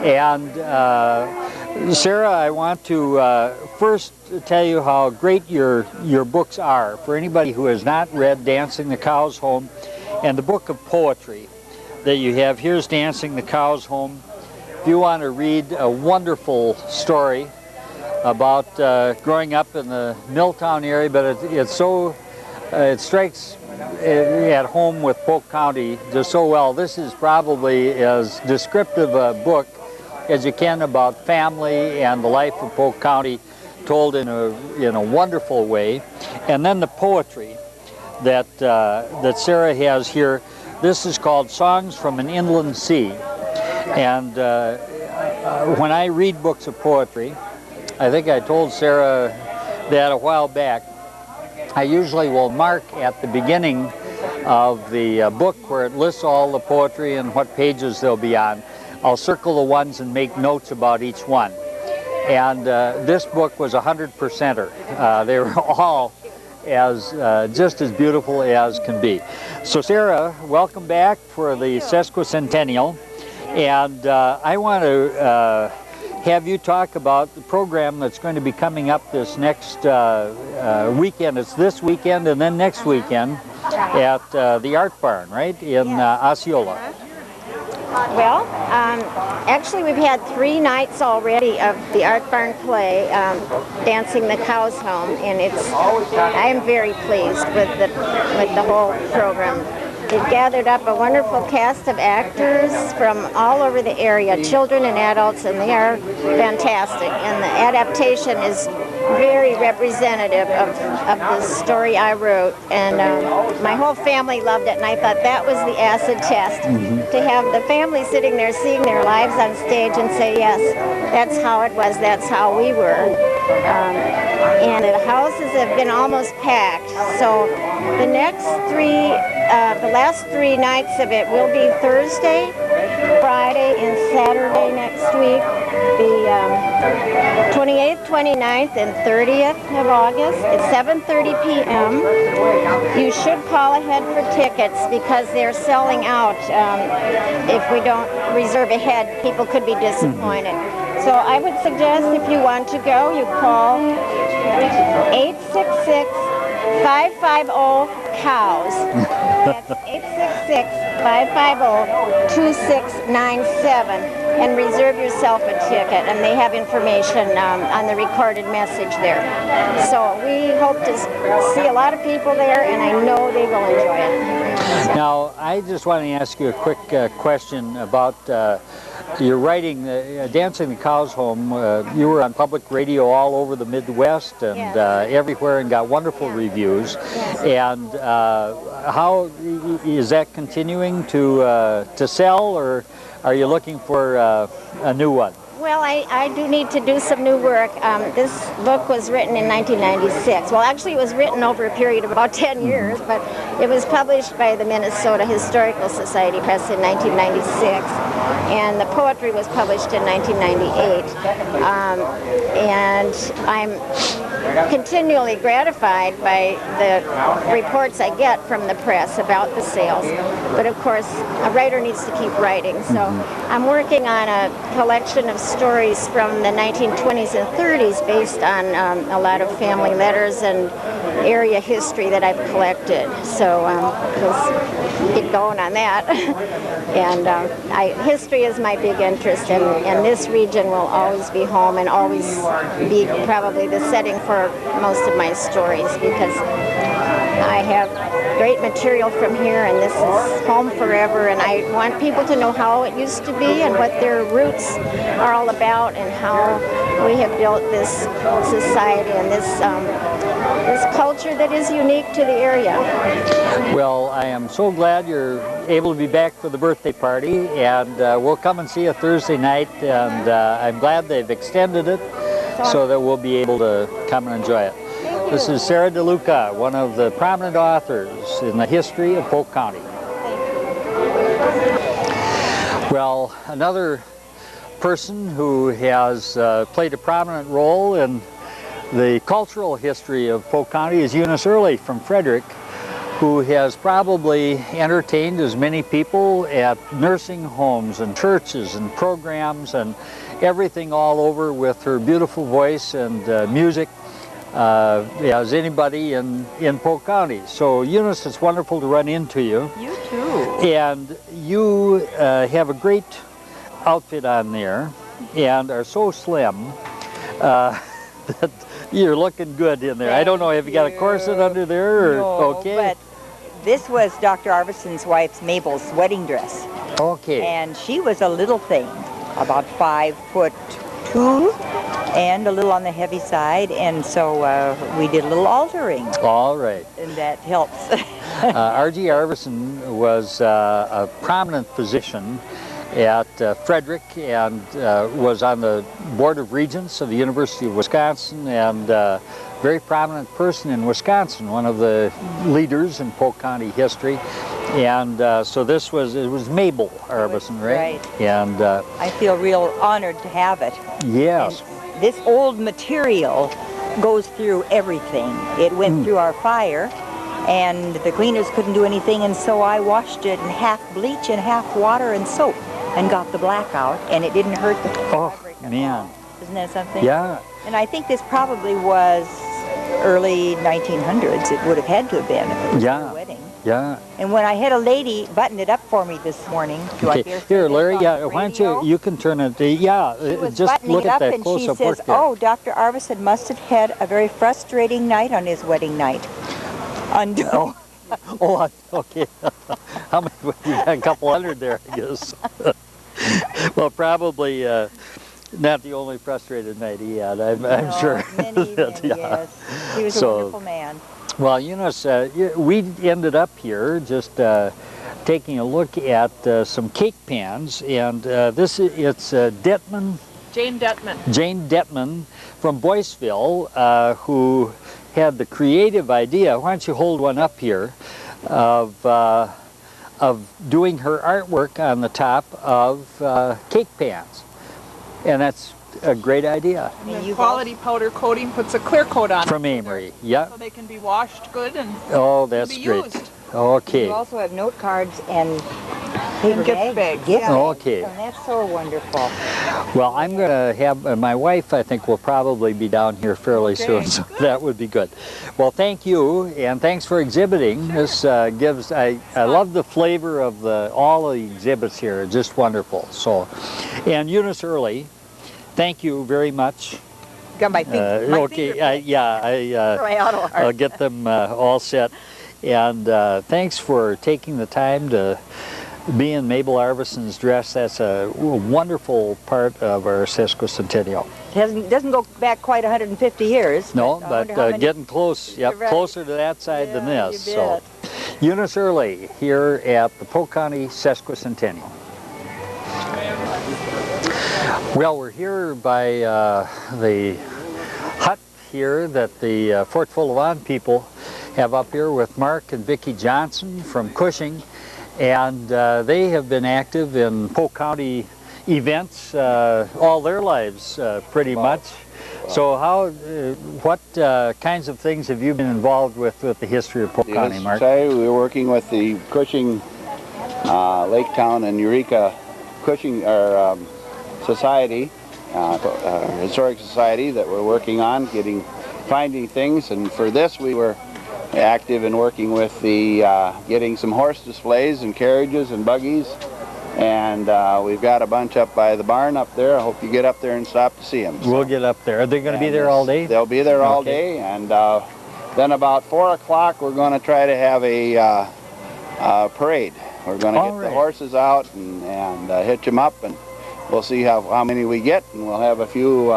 S1: And Sarah, I want to first tell you how great your books are. For anybody who has not read Dancing the Cows Home and the book of poetry that you have, here's Dancing the Cows Home. If you want to read a wonderful story about growing up in the Milltown area, but it's so, it strikes at home with Polk County just so well. This is probably as descriptive a book as you can about family and the life of Polk County, told in a wonderful way. And then the poetry that Sarah has here. This is called Songs from an Inland Sea. And when I read books of poetry, I think I told Sarah that a while back, I usually will mark at the beginning of the book where it lists all the poetry and what pages they'll be on. I'll circle the ones and make notes about each one. And this book was 100%er. They were all just as beautiful as can be. So Sarah, welcome back for the Sesquicentennial. And I want to have you talk about the program that's going to be coming up this next weekend. It's this weekend and then next weekend at the Art Barn, right, in Osceola.
S22: Well, actually we've had 3 nights already of the Art Barn play, Dancing the Cows Home, and I am very pleased with the whole program. They've gathered up a wonderful cast of actors from all over the area, children and adults, and they are fantastic. And the adaptation is very representative of the story I wrote. And my whole family loved it, and I thought that was the acid test. To have the family sitting there seeing their lives on stage and say, yes, that's how it was, that's how we were. And the houses have been almost packed. So the next the last 3 nights of it will be Thursday, Friday, and Saturday next week. The 28th, 29th, and 30th of August at 7:30 p.m. You should call ahead for tickets because they're selling out. If we don't reserve ahead, people could be disappointed. So I would suggest if you want to go, you call 866-550-COWS. That's 866-550-2697 and reserve yourself a ticket. And they have information on the recorded message there. So we hope to see a lot of people there, and I know they will enjoy it.
S1: Now, I just want to ask you a quick question about your writing, Dancing the Cows Home. You were on public radio all over the Midwest and everywhere, and got wonderful reviews. And how is that continuing to sell, or are you looking for a new one?
S22: Well, I do need to do some new work. This book was written in 1996. Well, actually, it was written over a period of about 10 years, but it was published by the Minnesota Historical Society Press in 1996, and the poetry was published in 1998. And I'm continually gratified by the reports I get from the press about the sales. But of course, a writer needs to keep writing. So I'm working on a collection of stories from the 1920s and 30s based on a lot of family letters and area history that I've collected. So we'll get going on that. And history is my big interest, and this region will always be home and always be probably the setting for most of my stories, because I have great material from here, and this is home forever, and I want people to know how it used to be and what their roots are all about, and how we have built this society and this culture that is unique to the area.
S1: Well, I am so glad you're able to be back for the birthday party, and we'll come and see you Thursday night, and I'm glad they've extended it so that we'll be able to come and enjoy it. This is Sarah DeLuca, one of the prominent authors in the history of Polk County. Well, another person who has played a prominent role in the cultural history of Polk County is Eunice Early from Frederick, who has probably entertained as many people at nursing homes and churches and programs and everything all over with her beautiful voice and music as anybody in Polk County. So Eunice, it's wonderful to run into you.
S4: You too.
S1: And you have a great outfit on there and are so slim that you're looking good in there. I don't know, have you got a corset under there? Or,
S4: no,
S1: okay.
S4: But this was Dr. Arvison's wife's, Mabel's, wedding dress.
S1: Okay.
S4: And she was a little thing, about 5'2", and a little on the heavy side, and so we did a little altering.
S1: All right.
S4: And that helps.
S1: R.G. Arvison was a prominent physician at Frederick, and was on the Board of Regents of the University of Wisconsin, and very prominent person in Wisconsin, one of the leaders in Polk County history. And so it was Mabel Arvison, right?
S4: Right.
S1: And
S4: I feel real honored to have it.
S1: yes.
S4: And this old material goes through everything. It went through our fire, and the cleaners couldn't do anything, and so I washed it in half bleach and half water and soap, and got the black out, and it didn't hurt the fabric at all. Isn't that something?
S1: Yeah.
S4: And I think this probably was early 1900s. It would have had to have been if it was a wedding.
S1: Yeah.
S4: And when I had a lady button it up for me this morning, do I dare say
S1: Here,
S4: this
S1: Larry,
S4: on
S1: yeah,
S4: the
S1: why don't
S4: radio?
S1: you can turn it, just
S4: Buttoning
S1: look
S4: it
S1: at
S4: up,
S1: that
S4: and she
S1: close-up
S4: says,
S1: work there.
S4: "Oh, Dr. Arvison must have had a very frustrating night on his wedding night."
S1: Okay. How many? You got a couple hundred there, I guess. Well, probably not the only frustrated night he had. I'm sure.
S4: Many, yes. He was a wonderful man.
S1: Well, Eunice, we ended up here just taking a look at some cake pans, and it's Detman.
S4: Jane Detman.
S1: Jane Detman from Boyceville, who had the creative idea. Why don't you hold one up here of doing her artwork on the top of cake pans, and that's a great idea.
S5: And the quality powder coating puts a clear coat on
S1: From Amory, yeah.
S5: so they can be washed good and
S1: Oh, that's
S5: be
S1: great.
S5: used.
S1: Okay.
S4: You also have note cards and Paper
S2: gift
S4: bags.
S2: bags.
S1: Okay.
S4: That's so wonderful.
S1: Well, I'm going to have, my wife I think will probably be down here fairly soon, so that would be good. Well, thank you, and thanks for exhibiting. This gives, I love the flavor of all the exhibits here, just wonderful. So, and Eunice Early, thank you very much.
S4: Got my
S1: okay, I'll get them all set. And thanks for taking the time to be in Mabel Arvison's dress. That's a wonderful part of our Sesquicentennial.
S4: It doesn't go back quite 150 years.
S1: No, but getting close, closer to that side than this. So, Eunice Early here at the Polk County Sesquicentennial. Well, we're here by the hut here that the Fort Fullivant people have up here with Mark and Vicki Johnson from Cushing, and they have been active in Polk County events all their lives pretty much. So what kinds of things have you been involved with the history of Polk County, Mark?
S6: We're working with the Cushing, Lake Town and Eureka Cushing Society, Historic Society that we're working on, finding things, and for this we were active in working with the getting some horse displays and carriages and buggies, and we've got a bunch up by the barn up there. I hope you get up there and stop to see them. So.
S1: We'll get up there. Are they going to be there all day?
S6: They'll be there all day, and then about 4 o'clock we're going to try to have a parade. We're going to get the horses out and hitch them up, and we'll see how many we get, and we'll have a few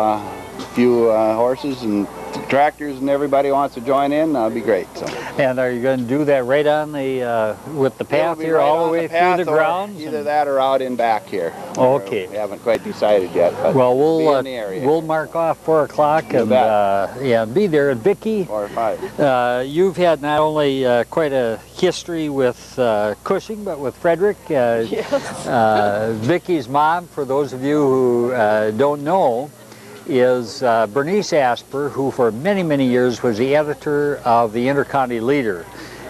S6: horses and tractors, and everybody wants to join in. That'll be great. So.
S1: And are you going to do that right on the with the path here all the way through the grounds?
S6: Either that or out in back here.
S1: Okay.
S6: We haven't quite decided yet. But
S1: well,
S6: we'll
S1: mark off 4 o'clock and be there. And Vicki,
S6: 4 or 5.
S1: You've had not only quite a history with Cushing, but with Frederick.
S2: Yes.
S1: Vicki's mom, for those of you who don't know, is Bernice Asper, who for many, many years was the editor of the Intercounty Leader,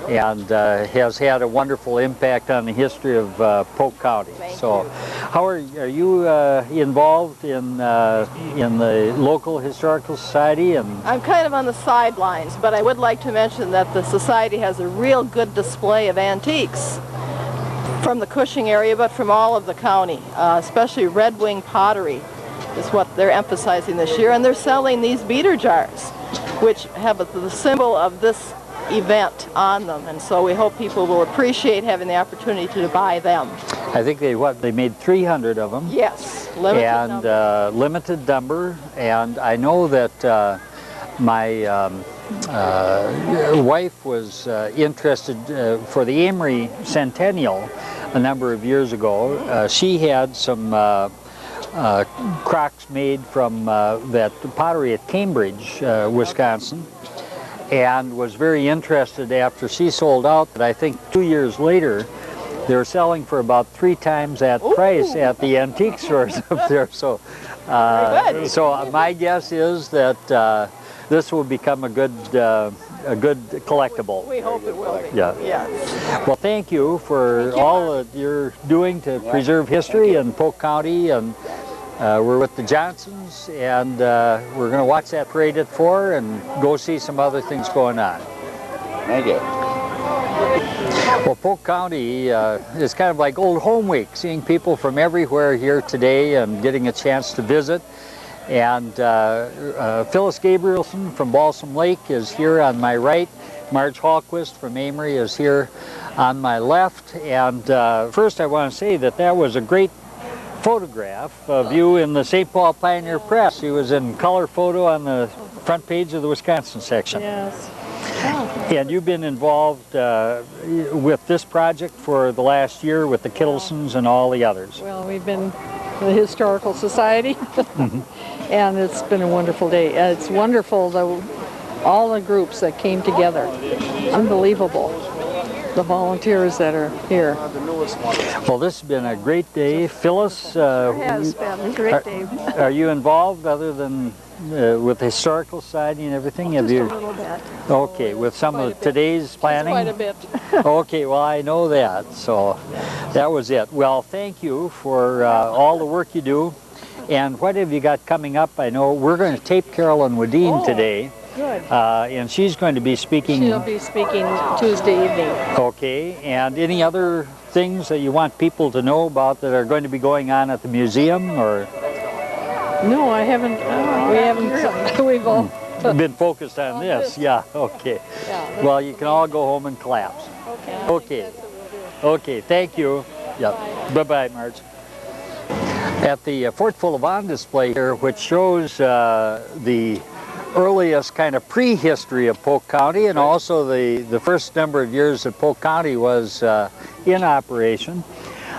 S1: and has had a wonderful impact on the history of Polk County. So, how are you involved in the local historical society? And
S2: I'm kind of on the sidelines, but I would like to mention that the society has a real good display of antiques from the Cushing area, but from all of the county, especially Red Wing pottery is what they're emphasizing this year, and they're selling these beater jars, which have the symbol of this event on them, and so we hope people will appreciate having the opportunity to buy them.
S1: I think they made 300 of them.
S2: Yes,
S1: limited number, and I know that my wife was interested for the Amory Centennial a number of years ago. She had some crocks made from that pottery at Cambridge, Wisconsin, and was very interested after she sold out that I think 2 years later they were selling for about 3 times that price at the antique stores up there. So, so my guess is that this will become a good collectible.
S2: We hope it will be.
S1: Yeah.
S2: Yes.
S1: Well, thank you for all that you're doing to preserve history in Polk County, and we're with the Johnsons, and we're going to watch that parade at 4 and go see some other things going on.
S6: Thank you.
S1: Well, Polk County is kind of like Old Home Week, seeing people from everywhere here today and getting a chance to visit. And Phyllis Gabrielson from Balsam Lake is here on my right. Marge Hallquist from Amory is here on my left. And first I want to say that was a great photograph of you in the St. Paul Pioneer Press. He was in color photo on the front page of the Wisconsin section.
S2: Yes.
S1: And you've been involved with this project for the last year with the Kittlesons and all the others.
S2: Well, we've been the Historical Society, and it's been a wonderful day. It's wonderful, all the groups that came together. Unbelievable, the volunteers that are here.
S1: Well, this has been a great day. Phyllis,
S2: It has been a great day.
S1: Are you involved other than with the Historical Society and everything?
S2: Just a little bit.
S1: Okay, with some of today's planning?
S2: Quite a bit.
S1: Okay, well, I know that, so that was it. Well, thank you for all the work you do. And what have you got coming up? I know we're going to tape Carolyn Wadeen today.
S2: Good.
S1: And she's going to be speaking.
S2: She'll be speaking Tuesday evening.
S1: Okay, and any other things that you want people to know about that are going to be going on at the museum, or?
S2: No, I haven't. We haven't. We've all
S1: been focused on this. Yeah. Okay.
S2: Yeah,
S1: well, you can all go home and clap.
S2: Okay.
S1: Okay. Okay. Thank you. Yeah. Bye-bye, Marge. At the Fort Full of On display here, which shows the earliest kind of prehistory of Polk County, and also the first number of years that Polk County was in operation.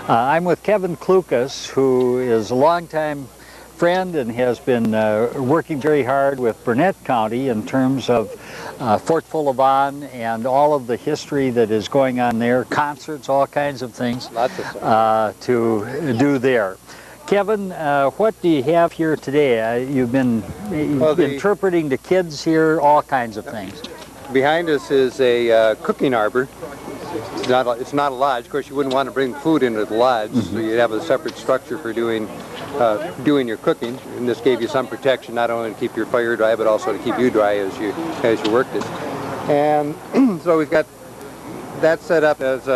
S1: I'm with Kevin Klukas, who is a longtime friend and has been working very hard with Burnett County in terms of Fort Full of On and all of the history that is going on there, concerts, all kinds of things.
S7: Lots of stuff.
S1: To do there. Kevin, what do you have here today? You've been interpreting to kids here, all kinds of things.
S7: Behind us is a cooking arbor. It's not a lodge. Of course, you wouldn't want to bring food into the lodge, so you'd have a separate structure for doing your cooking. And this gave you some protection, not only to keep your fire dry, but also to keep you dry as you worked it. And so we've got that set up as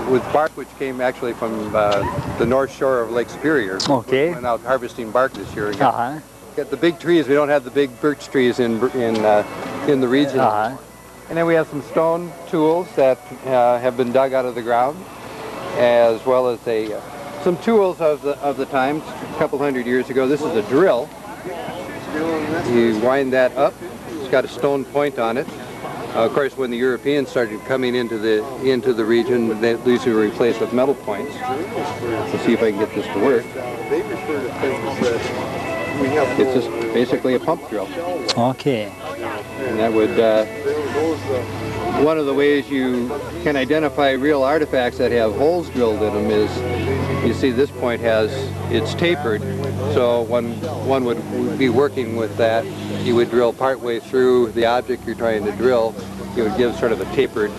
S7: with bark which came actually from the north shore of Lake Superior.
S1: Okay.
S7: Went out harvesting bark this year. Got the big trees. We don't have the big birch trees in the region. And then we have some stone tools that have been dug out of the ground, as well as some tools of the time, a couple hundred years ago. This is a drill. You wind that up. It's got a stone point on it. Of course, when the Europeans started coming into the region, these were replaced with metal points. Let's see if I can get this to work. It's just basically a pump drill.
S1: Okay.
S7: And that would, one of the ways you can identify real artifacts that have holes drilled in them is, you see this point it's tapered, so one would be working with that. You would drill partway through the object you're trying to drill. You would give sort of a tapered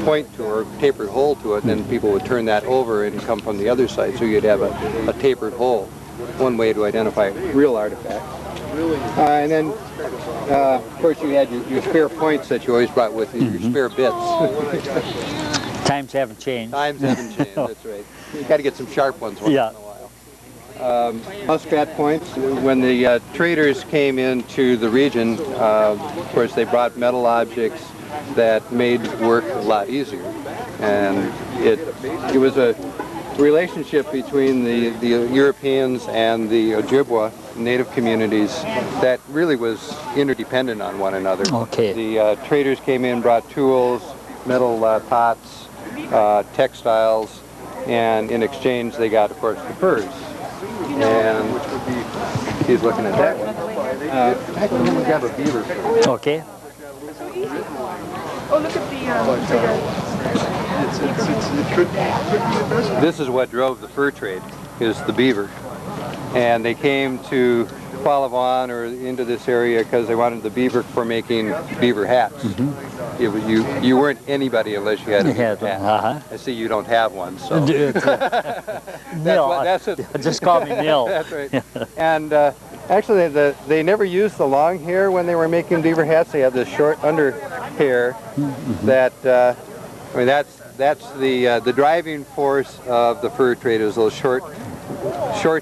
S7: point to it, or tapered hole to it, and then people would turn that over and come from the other side, so you'd have a tapered hole. One way to identify real artifacts. And then, of course, you had your spare points that you always brought with you, your spare bits.
S1: Times haven't changed.
S7: Times haven't changed, that's right. You got to get some sharp ones once in a while. Muscat points. When the traders came into the region, of course, they brought metal objects that made work a lot easier. And it was a relationship between the Europeans and the Ojibwa native communities that really was interdependent on one another.
S1: Okay.
S7: The traders came in, brought tools, metal pots, textiles, and in exchange they got, of course, the furs. And he's looking at that one. Actually, we have a beaver.
S1: Okay.
S5: Oh, look at the
S7: This is what drove the fur trade, is the beaver. And they came to Qualavon or into this area because they wanted the beaver for making beaver hats. You weren't anybody unless you had a beaver hat. I see you don't have one, so.
S1: That's it. Just call me Neil.
S7: That's right. And actually, they never used the long hair when they were making beaver hats. They had this short under hair that, I mean, that's the driving force of the fur trade, is those short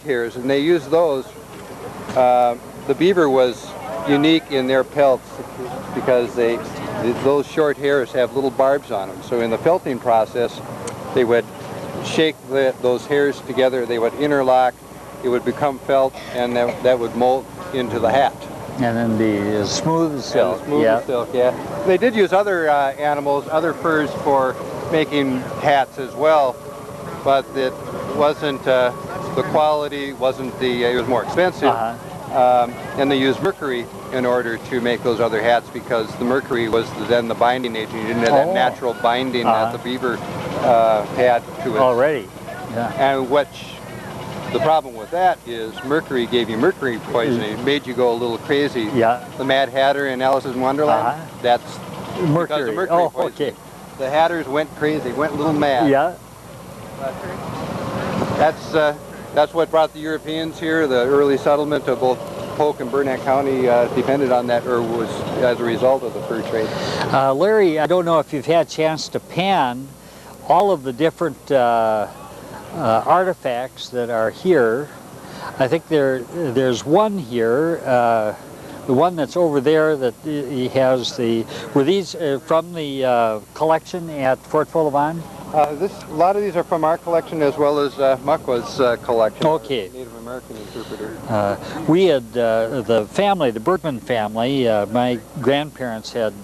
S7: hairs, and they used those. The beaver was unique in their pelts because those short hairs have little barbs on them. So in the felting process, they would shake those hairs together, they would interlock, it would become felt, and that would mold into the hat.
S1: And then the smooth silk.
S7: Silk, yeah. They did use other animals, other furs for making hats as well, but it wasn't, the quality wasn't it was more expensive. And they used mercury in order to make those other hats because the mercury was then the binding agent. You didn't have that natural binding that the beaver had to it.
S1: Already,
S7: and which The problem with that is mercury gave you mercury poisoning. It made you go a little crazy.
S1: Yeah.
S7: The Mad Hatter in Alice in Wonderland, that's
S1: mercury.
S7: Because of mercury poisoning.
S1: Okay.
S7: The Hatters went crazy, went a little mad.
S1: Yeah.
S7: That's what brought the Europeans here. The early settlement of both Polk and Burnett County depended on that, or was as a result of the fur trade.
S1: Larry, I don't know if you've had a chance to pan all of the different artifacts that are here. I think there's one here, the one that's over there that he has were these from the collection at Fort Full-of-On?
S7: A lot of these are from our collection as well as Muckwa's collection.
S1: Okay.
S7: Native American interpreter.
S1: We had the family, the Bergman family, my grandparents had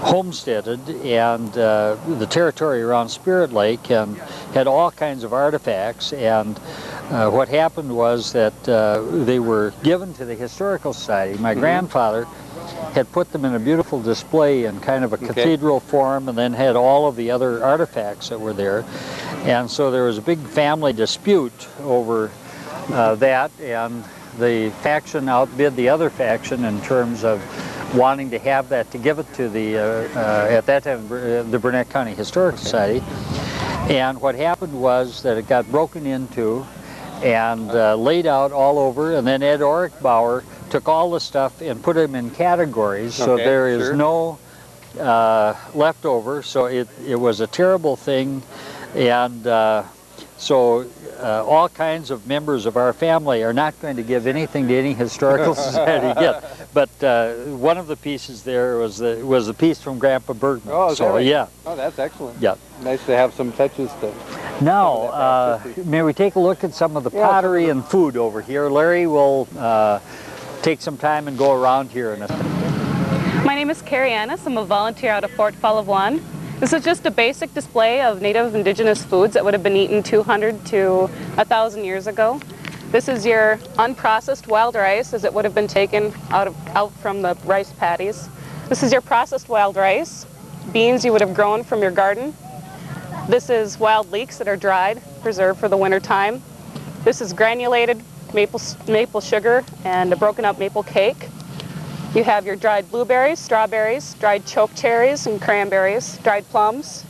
S1: homesteaded and the territory around Spirit Lake and had all kinds of artifacts, and what happened was that they were given to the Historical Society. My grandfather had put them in a beautiful display in kind of a cathedral form, and then had all of the other artifacts that were there. And so there was a big family dispute over that, and the faction outbid the other faction in terms of wanting to have that, to give it to the, at that time, the Burnett County Historical Society. And what happened was that it got broken into and laid out all over, and then Ed Orichbauer took all the stuff and put them in categories, so there is no leftover. So it was a terrible thing, and so all kinds of members of our family are not going to give anything to any historical society yet. But one of the pieces there was the piece from Grandpa Bergman.
S7: Oh, is that right?
S1: Yeah.
S7: Oh, that's excellent.
S1: Yeah.
S7: Nice to have some touches to.
S1: Now, may we take a look at some of the pottery and food over here? Larry will take some time and go around here in a second.
S8: My name is Carrie Annis. I'm a volunteer out of Fort Full-of-One. This is just a basic display of native indigenous foods that would have been eaten 200 to 1,000 years ago. This is your unprocessed wild rice, as it would have been taken out from the rice paddies. This is your processed wild rice, beans you would have grown from your garden. This is wild leeks that are dried, preserved for the winter time. This is granulated maple sugar and a broken up maple cake. You have your dried blueberries, strawberries, dried choke cherries and cranberries, dried plums.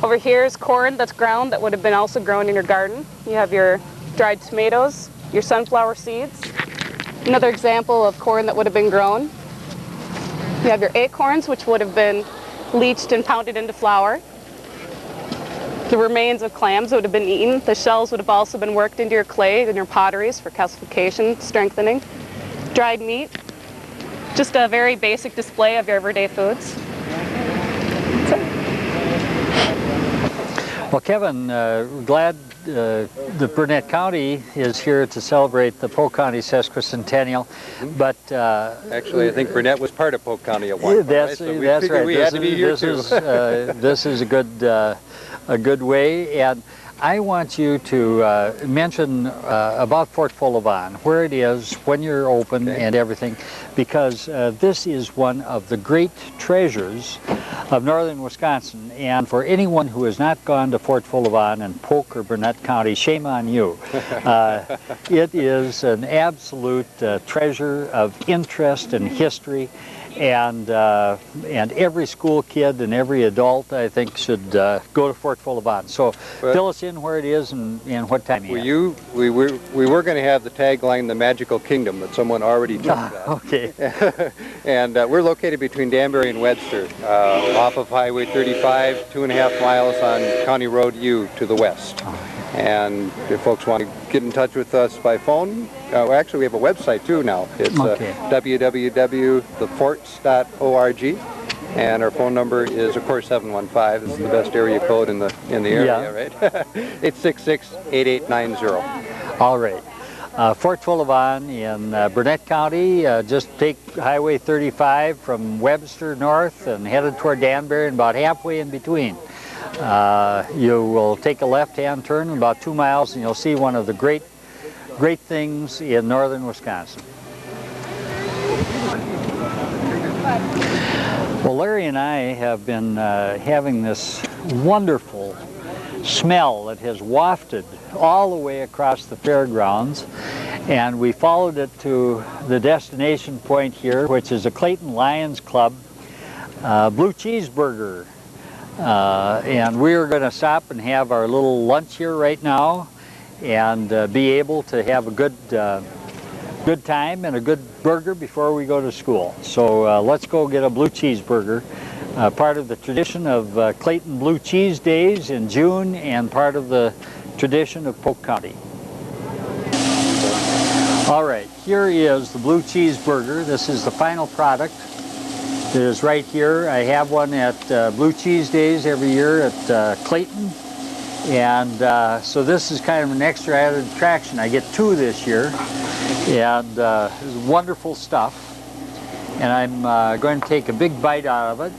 S8: Over here is corn that's ground that would have been also grown in your garden. You have your dried tomatoes, your sunflower seeds. Another example of corn that would have been grown. You have your acorns, which would have been bleached and pounded into flour. The remains of clams would have been eaten. The shells would have also been worked into your clay and your potteries for calcification, strengthening. Dried meat. Just a very basic display of your everyday foods.
S1: Well, Kevin, glad the Burnett County is here to celebrate the Polk County Sesquicentennial, but
S7: actually, I think Burnett was part of Polk County at one point.
S1: That's
S7: right? So
S1: that's right.
S7: We had to be here too.
S1: This is a good way, and I want you to mention about Fort Full-of-On, where it is, when you're open, and everything, because this is one of the great treasures of northern Wisconsin. And for anyone who has not gone to Fort Full-of-On in Polk or Burnett County, shame on you. It is an absolute treasure of interest and history. And every school kid and every adult, I think, should go to Fort Full-of-On. So fill us in where it is and what time you
S7: we were going to have the tagline, "The Magical Kingdom," that someone already took that.
S1: Okay.
S7: And we're located between Danbury and Webster, off of Highway 35, 2.5 miles on County Road U to the west. And if folks want to get in touch with us by phone, actually we have a website too now. It's www.theforts.org, and our phone number is, of course, 715. This is the best area code in the area, right? 866-8890.
S1: All right. Fort Full-of-On in Burnett County. Just take Highway 35 from Webster north and headed toward Danbury, and about halfway in between. You will take a left-hand turn about 2 miles, and you'll see one of the great things in northern Wisconsin. Well, Larry and I have been having this wonderful smell that has wafted all the way across the fairgrounds, and we followed it to the destination point here, which is a Clayton Lions Club blue cheeseburger. And we're going to stop and have our little lunch here right now and be able to have a good time and a good burger before we go to school. So let's go get a blue cheeseburger, part of the tradition of Clayton Blue Cheese Days in June and part of the tradition of Polk County. All right, here is the blue cheeseburger. This is the final product. It is right here. I have one at Blue Cheese Days every year at Clayton. And so this is kind of an extra added attraction. I get 2 this year. And it's wonderful stuff. And I'm going to take a big bite out of it.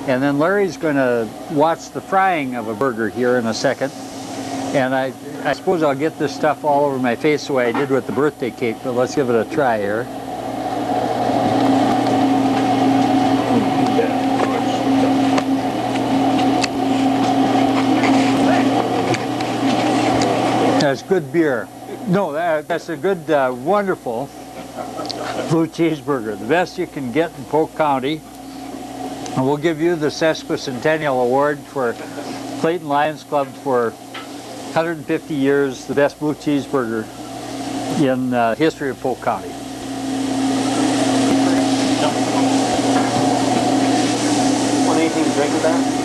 S1: And then Larry's going to watch the frying of a burger here in a second. And I suppose I'll get this stuff all over my face the way I did with the birthday cake, but let's give it a try here. That's good beer. No, that's a good, wonderful blue cheeseburger. The best you can get in Polk County. And we'll give you the Sesquicentennial Award for Clayton Lions Club for 150 years, the best blue cheeseburger in the history of Polk County.
S9: Want anything to drink with that?